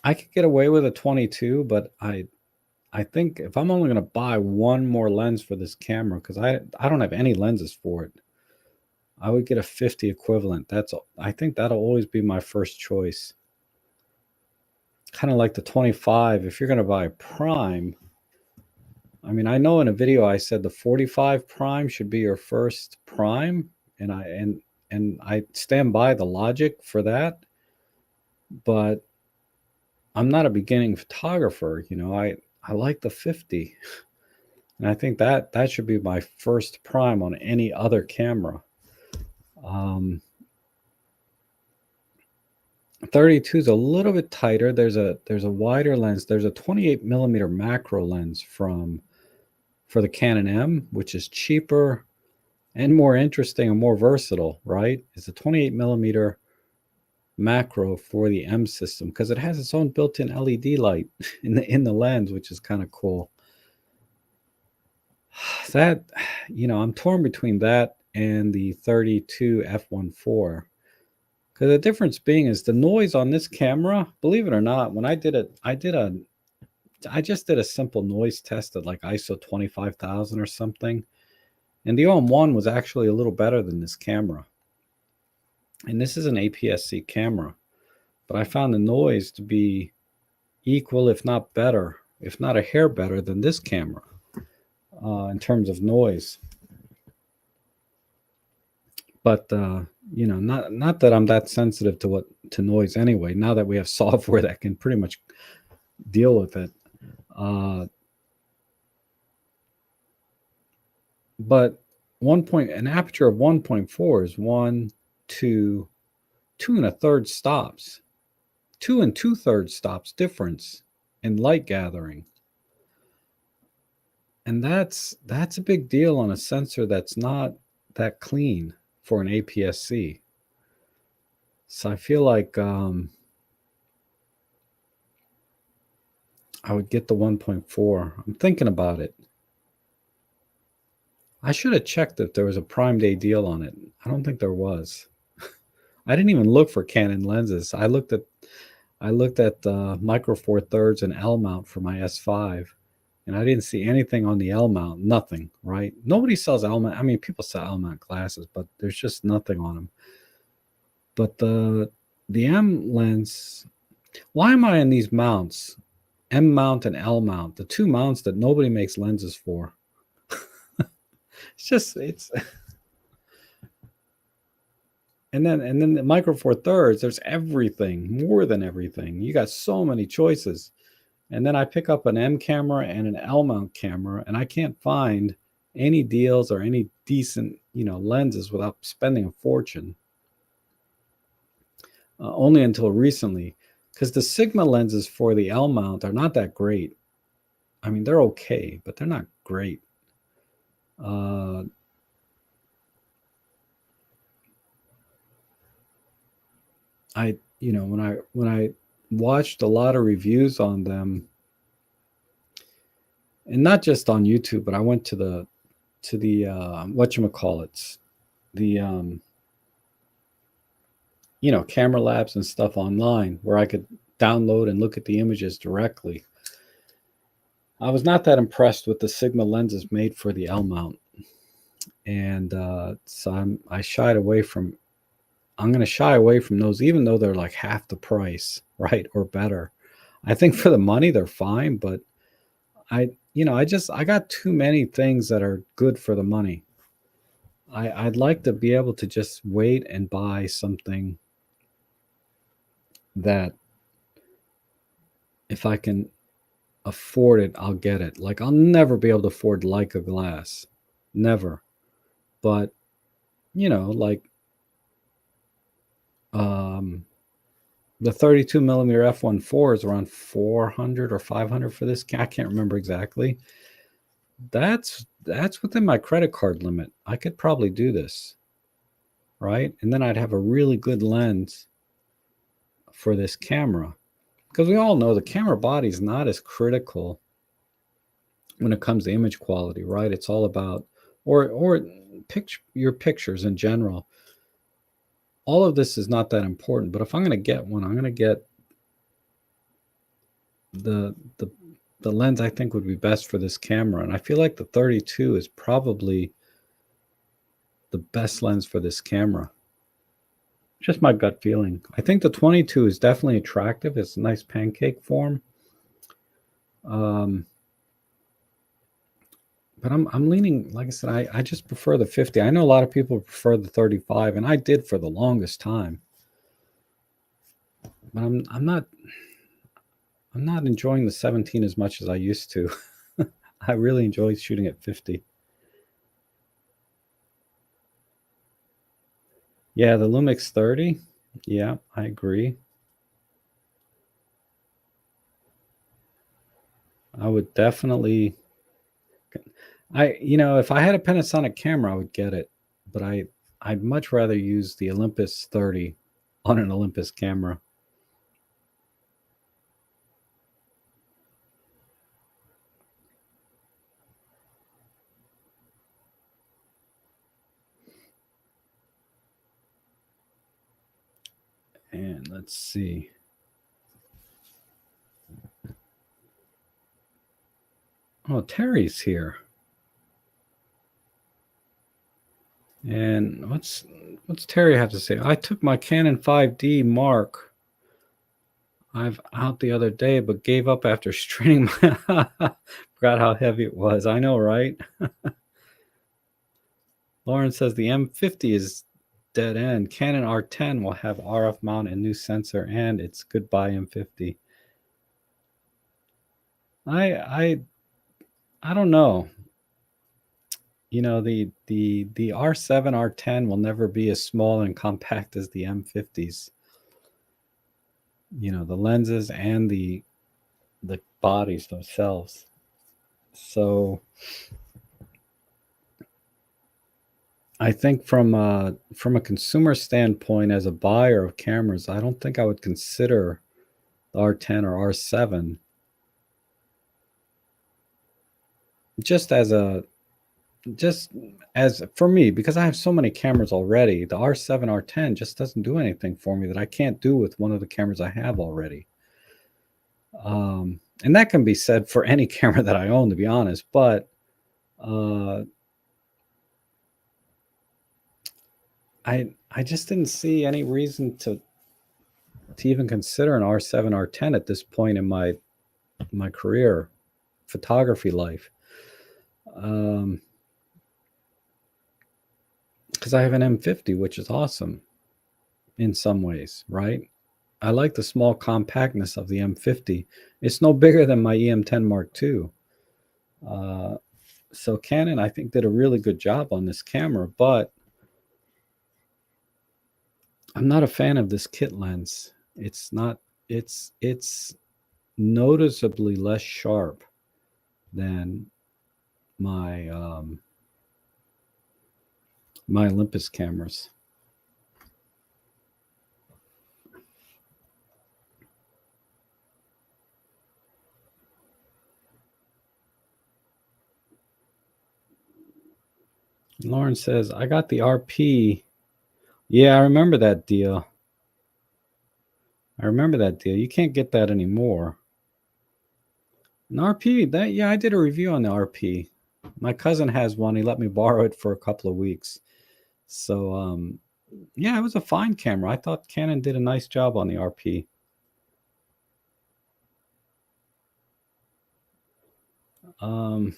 I could get away with a 22, but I think if I'm only going to buy one more lens for this camera, because I don't have any lenses for it, I would get a 50 equivalent. I think that'll always be my first choice. Kind of like the 25. If you're going to buy a prime, I mean, I know in a video I said the 45 prime should be your first prime, and I stand by the logic for that. But I'm not a beginning photographer, you know. I like the 50, and I think that should be my first prime on any other camera. 32 is a little bit tighter. There's a wider lens. There's a 28 millimeter macro lens for the Canon M, which is cheaper and more interesting and more versatile, right? It's a 28 millimeter macro for the M system because it has its own built-in LED light in the lens, which is kind of cool. That, you know, I'm torn between that and the 32 f1.4. Because the difference being is the noise on this camera, believe it or not, when I did it, I just did a simple noise test at like ISO 25,000 or something. And the OM1 was actually a little better than this camera. And this is an APS-C camera, but I found the noise to be equal, if not better, if not a hair better than this camera in terms of noise. But not that I'm that sensitive to noise anyway. Now that we have software that can pretty much deal with it, but an aperture of 1.4 is 1, 2, 2 1/3 stops, 2 2/3 stops difference in light gathering, and that's a big deal on a sensor that's not that clean for an APS-C. So I feel like I would get the 1.4. I'm thinking about it. I should have checked if there was a Prime Day deal on it. I don't think there was. I didn't even look for Canon lenses. I looked at Micro Four Thirds and L mount for my S5, and I didn't see anything on the L mount. Nothing, right? Nobody sells L mount. I mean, people sell L mount glasses, but there's just nothing on them. But the M lens. Why am I in these mounts? M mount and L mount, the two mounts that nobody makes lenses for. It's and then the Micro Four Thirds, there's everything, more than everything. You got so many choices. And then I pick up an M camera and an L mount camera, and I can't find any deals or any decent, lenses without spending a fortune. Only until recently, because the Sigma lenses for the L mount are not that great. I mean, they're okay, but they're not great. When I watched a lot of reviews on them, and not just on YouTube, but I went to the whatchamacallits, the camera labs and stuff online where I could download and look at the images directly. I was not that impressed with the Sigma lenses made for the L mount, and so I shied away from. I'm going to shy away from those, even though they're like half the price, right, or better. I think for the money they're fine, but I got too many things that are good for the money. I'd like to be able to just wait and buy something that if I can afford it, I'll get it. Like I'll never be able to afford Leica glass. Never. But like the 32 millimeter f1.4 is around 400 or 500 for this. I can't remember exactly. That's within my credit card limit. I could probably do this, right? And then I'd have a really good lens for this camera, because we all know the camera body is not as critical when it comes to image quality, right? It's all about or your pictures in general. All of this is not that important, but if I'm going to get one, I'm going to get the lens I think would be best for this camera, and I feel like the 32 is probably the best lens for this camera. Just my gut feeling. I think the 22 is definitely attractive. It's a nice pancake form. But I'm leaning, like I said, I just prefer the 50. I know a lot of people prefer the 35, and I did for the longest time. But I'm not enjoying the 17 as much as I used to. I really enjoy shooting at 50. Yeah, the Lumix 30. Yeah, I agree. I would definitely if I had a Panasonic camera, I would get it, but I'd much rather use the Olympus 30 on an Olympus camera. And let's see. Oh, Terry's here. And What's Terry have to say? I took my Canon 5D Mark I've out the other day, but gave up after straining my. Forgot how heavy it was. I know, right? Lauren says the M50 is dead end. Canon R10 will have RF mount and new sensor, and it's goodbye M50. I I don't know. You know, the R7 R10 will never be as small and compact as the M50s. You know, the lenses and the bodies themselves. So I think from a consumer standpoint, as a buyer of cameras, I don't think I would consider the R10 or R7 just as a just as for me, because I have so many cameras already. The R7 R10 just doesn't do anything for me that I can't do with one of the cameras I have already. And that can be said for any camera that I own, to be honest. But uh, I just didn't see any reason to even consider an R7 R10 at this point in my career photography life. Because I have an M50, which is awesome in some ways, right? I like the small compactness of the M50. It's no bigger than my EM10 Mark II. Uh, so Canon, I think, did a really good job on this camera, but I'm not a fan of this kit lens. It's not. It's noticeably less sharp than my my Olympus cameras. Lauren says, I got the RP. Yeah, I remember that deal. I remember that deal. You can't get that anymore. An RP, that yeah, I did a review on the RP. My cousin has one. He let me borrow it for a couple of weeks. So yeah, it was a fine camera. I thought Canon did a nice job on the RP. Um,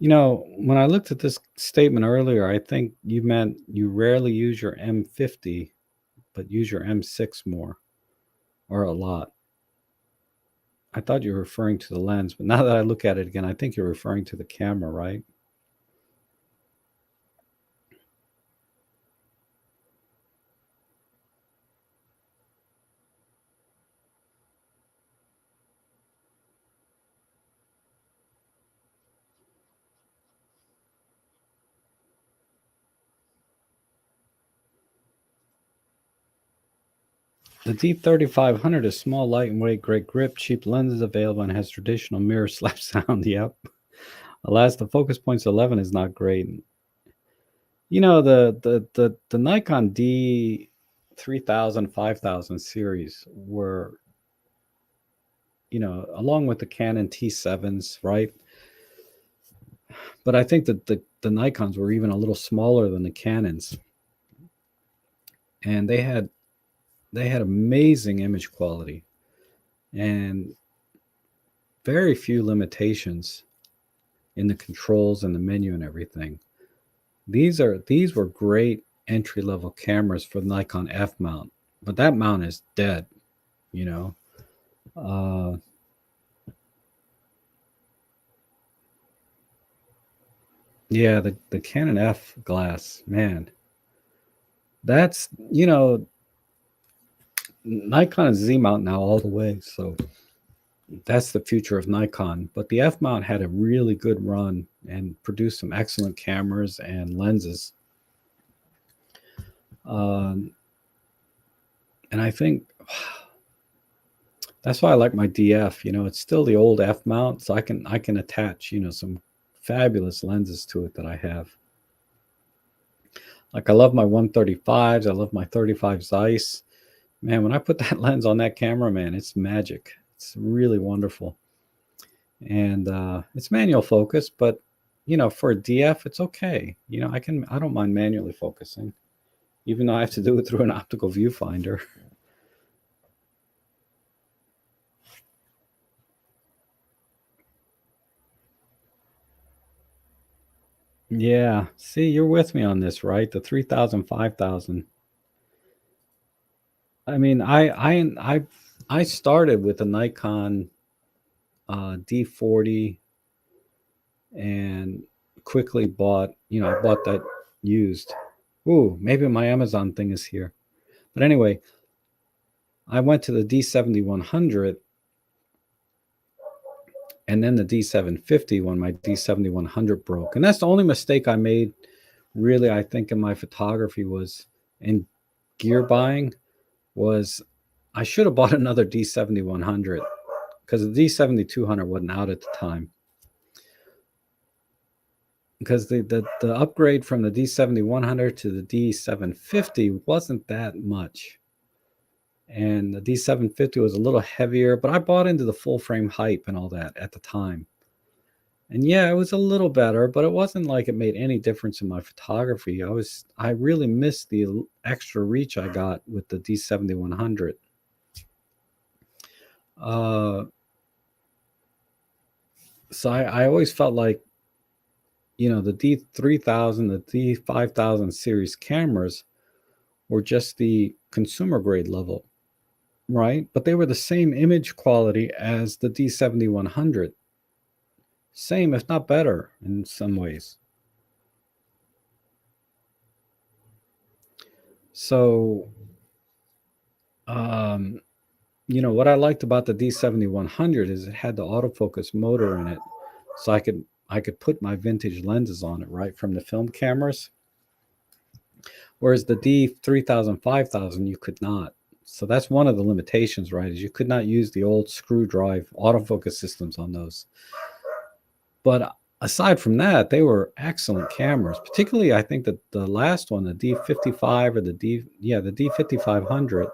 you know, when I looked at this statement earlier, I think you meant you rarely use your M50, but use your M6 more or a lot. I thought you were referring to the lens, but now that I look at it again, I think you're referring to the camera, right? The D3500 is small, lightweight, great grip, cheap lenses available, and has traditional mirror slap sound. Yep. Alas, the focus points 11 is not great. You know, the Nikon D3000, 5000 series were, you know, along with the Canon T7s, right? But I think that the Nikons were even a little smaller than the Canons, and they had amazing image quality and very few limitations in the controls and the menu and everything. These were great entry level cameras for the Nikon F mount, but that mount is dead. You know, uh, yeah, the Canon F glass, man, that's Nikon is Z mount now all the way, so that's the future of Nikon. But the F mount had a really good run and produced some excellent cameras and lenses. Um, and I think That's why I like my DF. It's still the old F mount, so I can attach some fabulous lenses to it that I have. Like I love my 135s. I love my 35 Zeiss. Man, when I put that lens on that camera, man, it's magic. It's really wonderful. And it's manual focus, but for a DF, it's okay. I don't mind manually focusing, even though I have to do it through an optical viewfinder. Yeah. See, you're with me on this, right? The 3000, 5000. I mean, I started with a Nikon D40 and quickly I bought that used. Ooh, maybe my Amazon thing is here. But anyway, I went to the D7100 and then the D750 when my D7100 broke. And that's the only mistake I made, really, I think, in my photography was in gear buying was I should have bought another D7100 because the D7200 wasn't out at the time. Because the upgrade from the D7100 to the D750 wasn't that much. And the D750 was a little heavier, but I bought into the full frame hype and all that at the time. And yeah, it was a little better, but it wasn't like it made any difference in my photography. I really missed the extra reach I got with the D7100. So I always felt like, the D3000, the D5000 series cameras were just the consumer grade level, right? But they were the same image quality as the D7100. Same, if not better, in some ways. So, what I liked about the D7100 is it had the autofocus motor in it, so I could put my vintage lenses on it right from the film cameras. Whereas the D3000, 5000, you could not. So that's one of the limitations, right? Is you could not use the old screw drive autofocus systems on those. But aside from that, they were excellent cameras. Particularly, I think that the last one, the D55 or the D5500,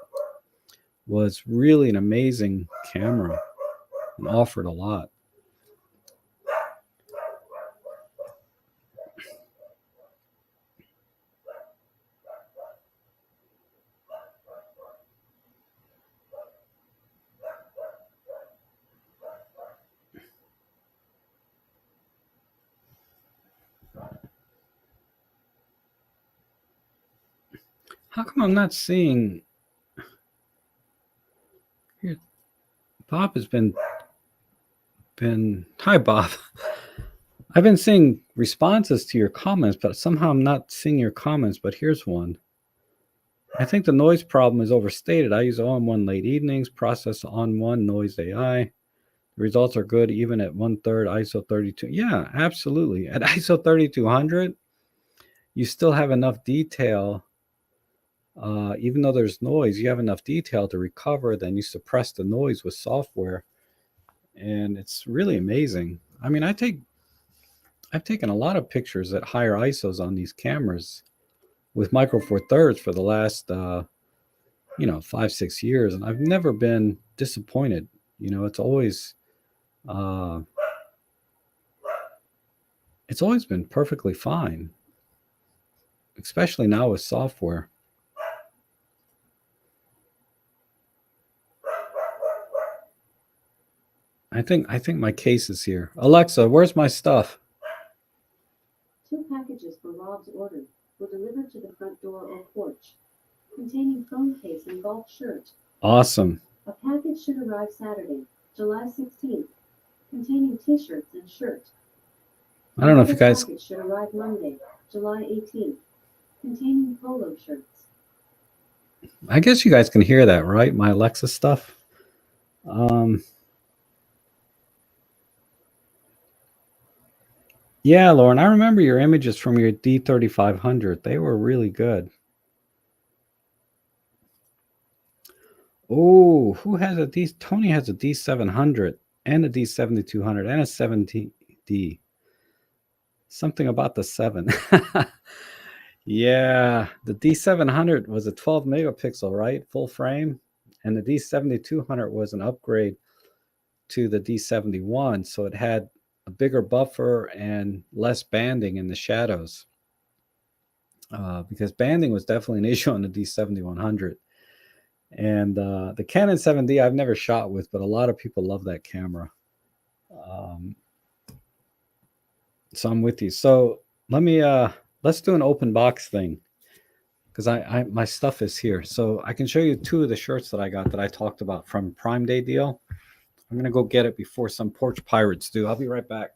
was really an amazing camera and offered a lot. How come I'm not seeing here? Bob has been hi Bob. I've been seeing responses to your comments, but somehow I'm not seeing your comments. But here's one. I think the noise problem is overstated. I use OM1 late evenings, process on one noise AI. The results are good even at 1/3 ISO 32. Yeah, absolutely. At ISO 3200, you still have enough detail. Even though there's noise, you have enough detail to recover. Then you suppress the noise with software, and it's really amazing. I mean, I've taken a lot of pictures at higher ISOs on these cameras with Micro Four Thirds for the last 5-6 years, and I've never been disappointed. Uh, it's always been perfectly fine, especially now with software. I think my case is here. Alexa, where's my stuff? 2 packages for Rob's order were delivered to the front door or porch, containing phone case and golf shirt. Awesome. A package should arrive Saturday, July 16th, containing t-shirts and shirt. I don't know if you guys. Package should arrive Monday, July 18th, containing polo shirts. I guess you guys can hear that, right? My Alexa stuff. Yeah, Lauren, I remember your images from your D3500. They were really good. Oh, who has a D? Tony has a D700 and a D7200 and a 70D. Something about the 7. Yeah, the D700 was a 12 megapixel, right? Full frame. And the D7200 was an upgrade to the D71. So it had a bigger buffer and less banding in the shadows. Because banding was definitely an issue on the D7100. And the Canon 7D I've never shot with, but a lot of people love that camera. So I'm with you. So let's do an open box thing, because I my stuff is here. So I can show you two of the shirts that I got that I talked about from Prime Day deal. I'm gonna go get it before some porch pirates do. I'll be right back.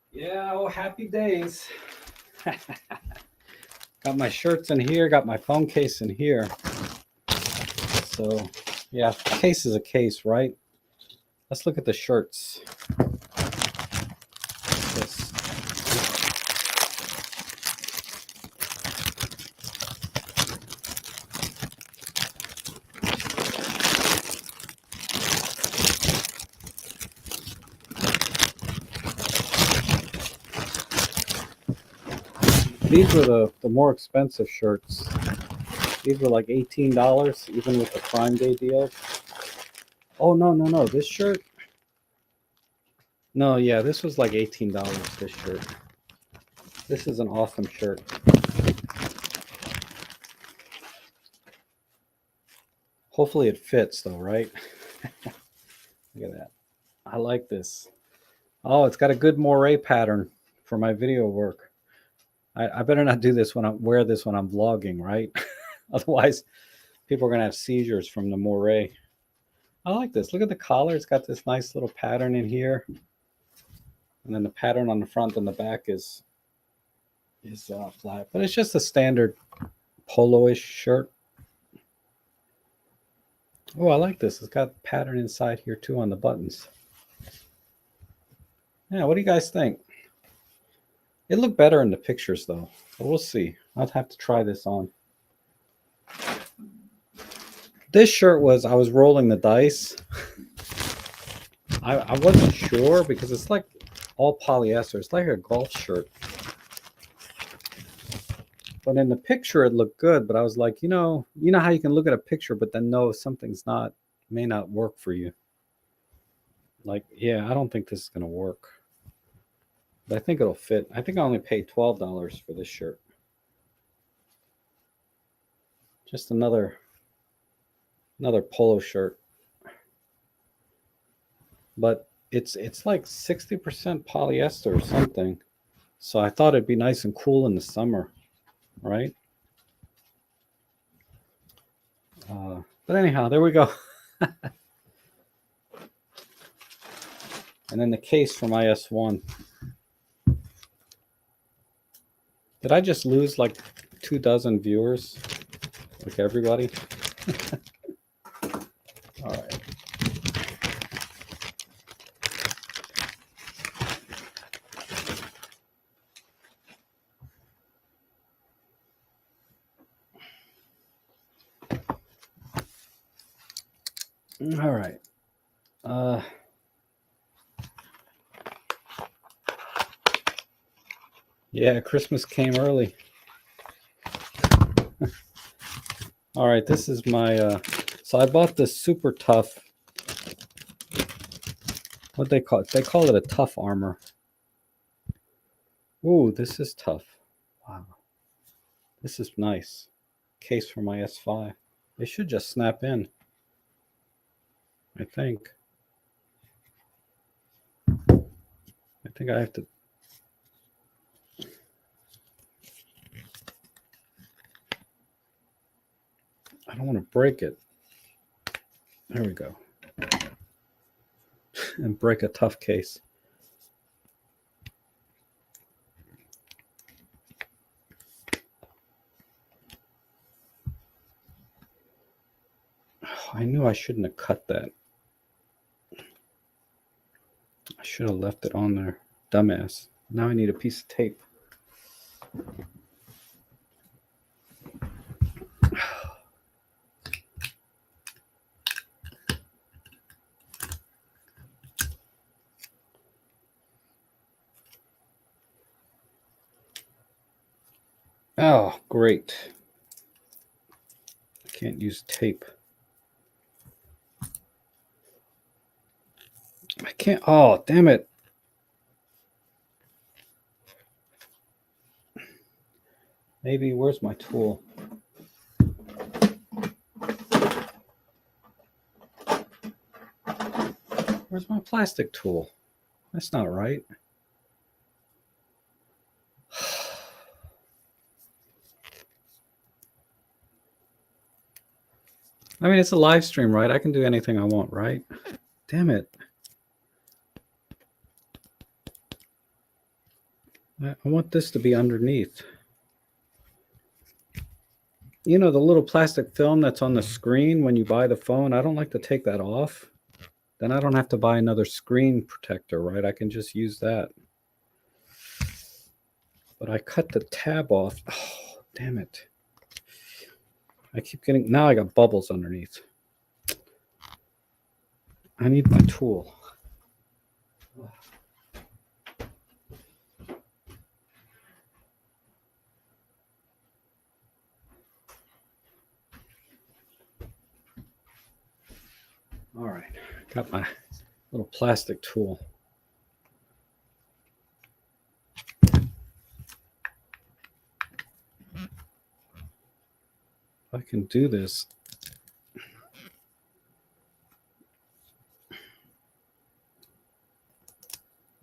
Yeah, oh, happy days. Got my shirts in here, got my phone case in here. So, yeah, case is a case, right? Let's look at the shirts. This. These were the more expensive shirts. These were like $18, even with the Prime Day deal. Oh, no. This shirt. No, yeah, this was like $18, this shirt. This is an awesome shirt. Hopefully it fits though, right? Look at that. I like this. Oh, it's got a good moire pattern for my video work. I better not do this when I wear this when I'm vlogging, right? Otherwise, people are gonna have seizures from the moire. I like this. Look at the collar. It's got this nice little pattern in here, and then the pattern on the front and the back is flat. But it's just a standard polo-ish shirt. Oh, I like this. It's got pattern inside here too on the buttons. Yeah, what do you guys think? It looked better in the pictures though, but we'll see. I'll have to try this on. This shirt I was rolling the dice. I wasn't sure because it's like all polyester. It's like a golf shirt. But in the picture it looked good, but I was like, you know how you can look at a picture but then know something's may not work for you. Like, yeah, I don't think this is gonna work. But I think it'll fit. I think I only paid $12 for this shirt. Just another polo shirt. But it's like 60% polyester or something. So I thought it'd be nice and cool in the summer, right? But anyhow, there we go. And then the case for my S1. Did I just lose like 24 viewers? Like everybody? All right. All right. Yeah, Christmas came early. All right, this is my so I bought this super tough. What they call it? They call it a tough armor. Ooh, this is tough. Wow. This is nice. Case for my S5. It should just snap in, I think. I think I have to. I don't want to break it. There we go. And break a tough case. I knew I shouldn't have cut that. I should have left it on there. Dumbass. Now I need a piece of tape. Oh, great. I can't use tape. I can't. Oh, damn it. Maybe, where's my tool? Where's my plastic tool? That's not right. I mean, it's a live stream, right? I can do anything I want, right? Damn it. I want this to be underneath. You know, the little plastic film that's on the screen when you buy the phone, I don't like to take that off. Then I don't have to buy another screen protector, right? I can just use that. But I cut the tab off. Oh, damn it. I keep getting, now I got bubbles underneath. I need my tool. All right, got my little plastic tool. If I can do this.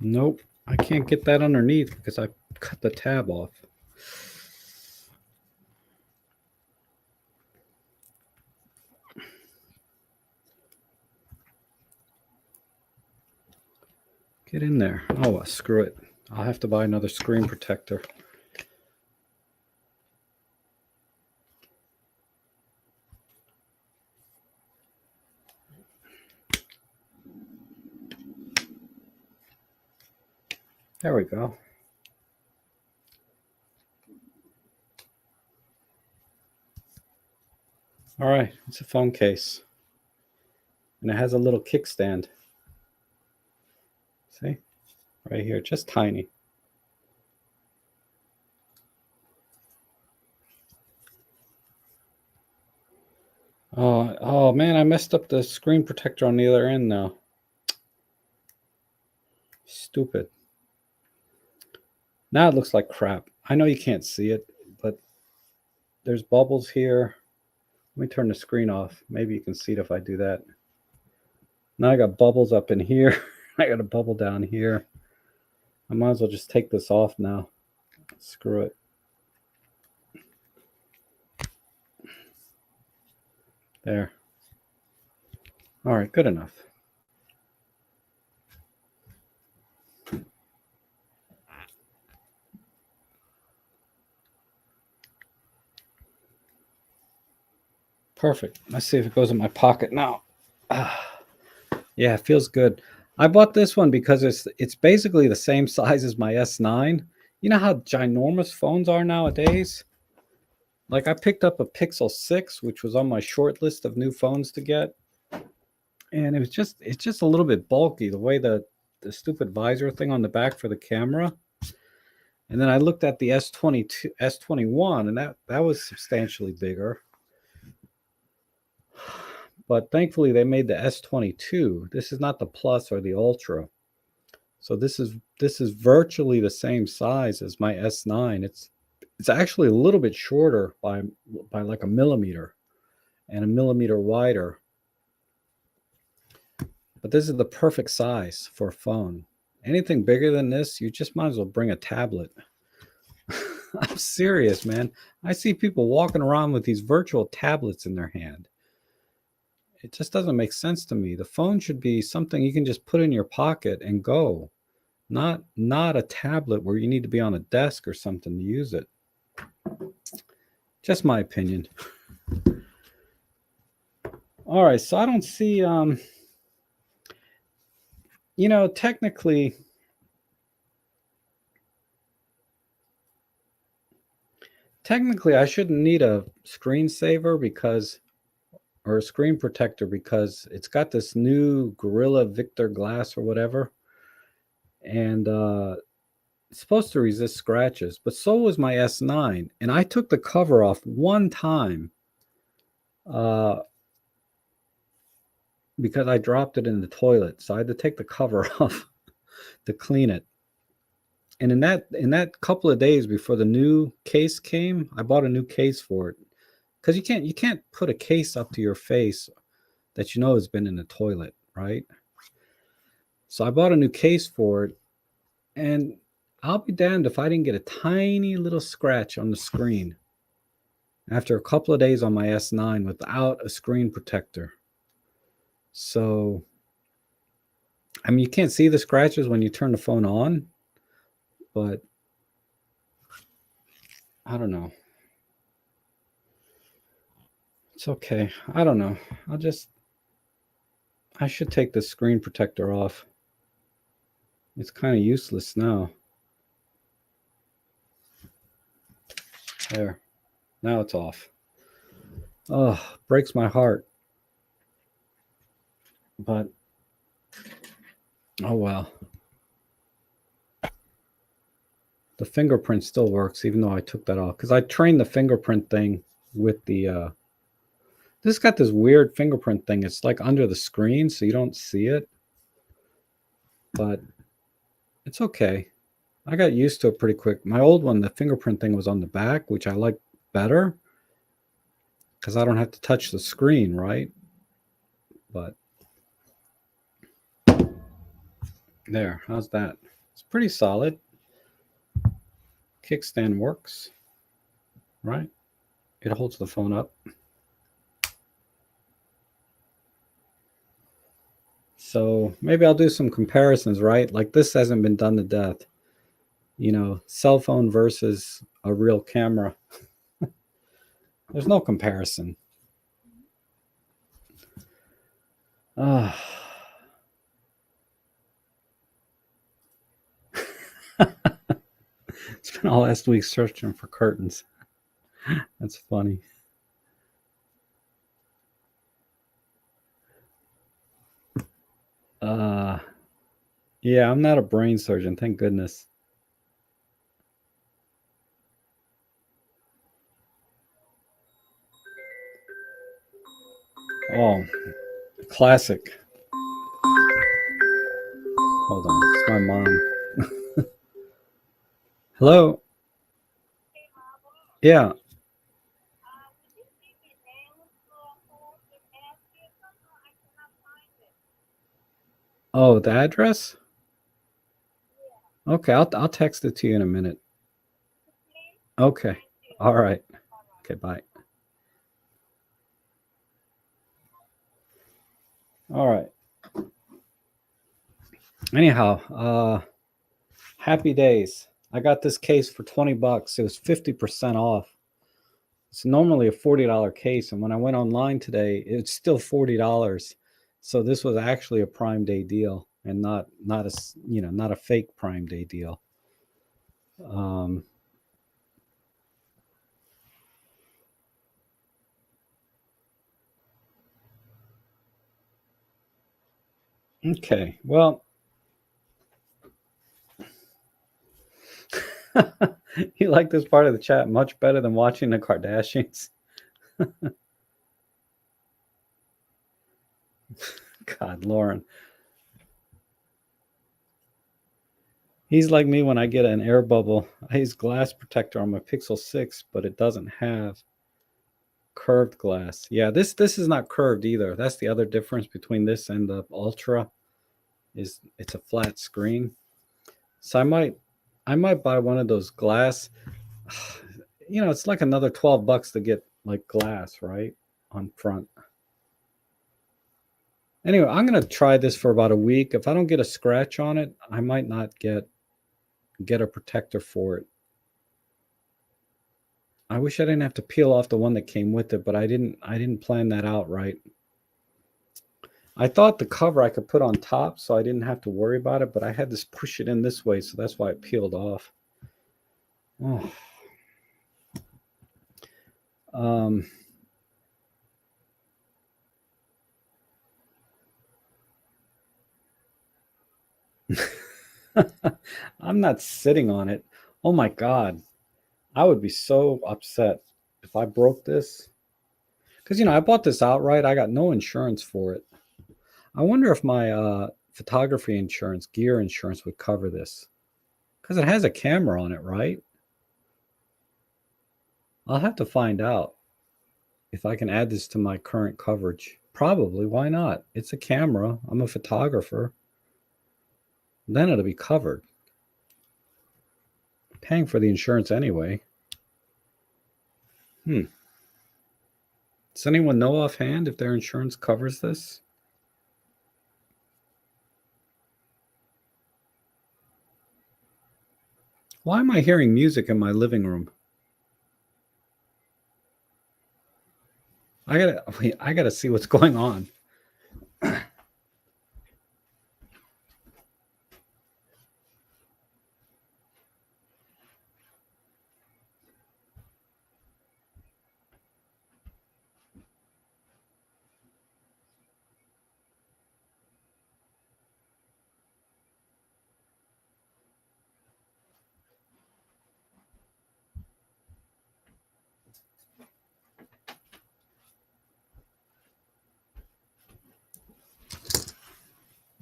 Nope, I can't get that underneath because I cut the tab off. Get in there. Oh, well, screw it. I'll have to buy another screen protector. There we go. All right, it's a phone case. And it has a little kickstand. See? Right here, just tiny. Oh man, I messed up the screen protector on the other end now. Stupid. Now it looks like crap. I know you can't see it, but there's bubbles here. Let me turn the screen off. Maybe you can see it if I do that. Now I got bubbles up in here. I got a bubble down here. I might as well just take this off now. Screw it. There. All right, good enough. Perfect. Let's see if it goes in my pocket now. Yeah, it feels good. I bought this one because it's basically the same size as my S9. You know how ginormous phones are nowadays? Like I picked up a Pixel 6, which was on my short list of new phones to get. And it's just a little bit bulky, the way the stupid visor thing on the back for the camera. And then I looked at the S22, S21, and that was substantially bigger. But thankfully they made the S22. This is not the Plus or the Ultra. So this is virtually the same size as my S9. It's actually a little bit shorter by like a millimeter and a millimeter wider. But this is the perfect size for a phone. Anything bigger than this, you just might as well bring a tablet. I'm serious, man. I see people walking around with these virtual tablets in their hand. It just doesn't make sense to me. The phone should be something you can just put in your pocket and go. Not a tablet where you need to be on a desk or something to use it. Just my opinion. All right, so I don't see technically I shouldn't need a screensaver or a screen protector because it's got this new Gorilla Victor glass or whatever, and it's supposed to resist scratches. But so was my S9, and I took the cover off one time uh, because I dropped it in the toilet, so I had to take the cover off to clean it. And in that couple of days before the new case came, I bought a new case for it because you can't put a case up to your face that you know has been in the toilet, right? So I bought a new case for it, and I'll be damned if I didn't get a tiny little scratch on the screen after a couple of days on my S9 without a screen protector. So, I mean, you can't see the scratches when you turn the phone on, but I don't know. It's okay. I don't know. I should take the screen protector off. It's kind of useless now. There. Now it's off. Oh, breaks my heart. But oh well. The fingerprint still works even though I took that off because I trained the fingerprint thing with the this got this weird fingerprint thing. It's like under the screen so you don't see it. But it's okay. I got used to it pretty quick. My old one, the fingerprint thing was on the back, which I like better because I don't have to touch the screen, right? But there, how's that? It's pretty solid. Kickstand works, right? It holds the phone up. So maybe I'll do some comparisons, right? Like this hasn't been done to death. Cell phone versus a real camera. There's no comparison. Ah. Spent all last week searching for curtains. That's funny. Uh yeah, I'm not a brain surgeon, thank goodness. Oh, classic. Hold on, it's my mom. Hello? Yeah. Oh, the address? Okay, I'll text it to you in a minute. Okay. All right. Okay, bye. All right. Anyhow, happy days. I got this case for $20. It was 50% off. It's normally a $40 case, and when I went online today, it's still $40. So this was actually a Prime Day deal, and not a fake Prime Day deal. Um, okay, well, you like this part of the chat much better than watching the Kardashians. God, Lauren. He's like me when I get an air bubble. I use glass protector on my Pixel 6, but it doesn't have curved glass. Yeah, this is not curved either. That's the other difference between this and the Ultra, is it's a flat screen. So I might buy one of those glass. It's like another $12 to get like glass, right? On front. Anyway, I'm gonna try this for about a week. If I don't get a scratch on it, I might not get a protector for it. I wish I didn't have to peel off the one that came with it, but I didn't plan that out right. I thought the cover I could put on top so I didn't have to worry about it, but I had to push it in this way, so that's why it peeled off. Oh. I'm not sitting on it. Oh my God. I would be so upset if I broke this. Because, I bought this outright. I got no insurance for it. I wonder if my photography insurance, gear insurance would cover this. Because it has a camera on it, right? I'll have to find out if I can add this to my current coverage. Probably. Why not? It's a camera. I'm a photographer. Then it'll be covered. I'm paying for the insurance anyway. Does anyone know offhand if their insurance covers this? Why am I hearing music in my living room? I gotta see what's going on.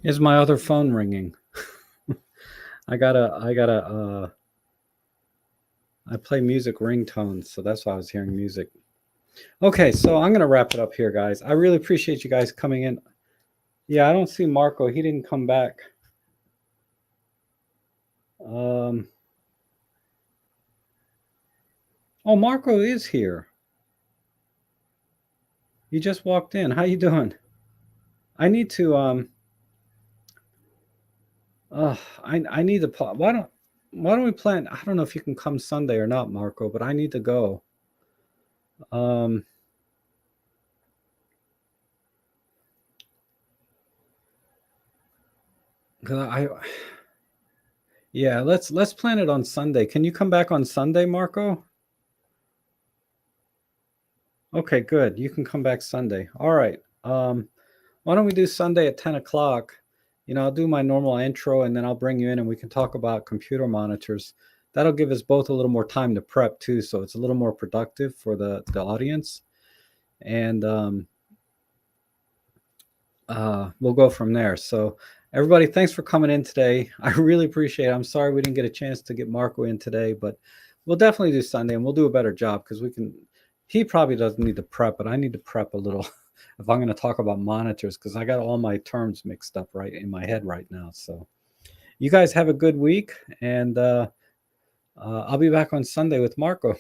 Is my other phone ringing? I play music ringtones, so that's why I was hearing music. Okay, so I'm gonna wrap it up here, guys. I really appreciate you guys coming in. Yeah, I don't see Marco. He didn't come back. Oh, Marco is here. You just walked in. How you doing? I need to I need to why don't we plan? I don't know if you can come Sunday or not, Marco, but I need to go. Um cuz yeah, let's plan it on Sunday. Can you come back on Sunday, Marco? Okay, good. You can come back Sunday. All right. Why don't we do Sunday at 10 o'clock? I'll do my normal intro and then I'll bring you in and we can talk about computer monitors. That'll give us both a little more time to prep too, so it's a little more productive for the audience. And we'll go from there. So, everybody, thanks for coming in today. I really appreciate it. I'm sorry we didn't get a chance to get Marco in today, but we'll definitely do Sunday and we'll do a better job because we can. He probably doesn't need to prep, but I need to prep a little if I'm going to talk about monitors because I got all my terms mixed up right in my head right now. So, you guys have a good week, and I'll be back on Sunday with Marco.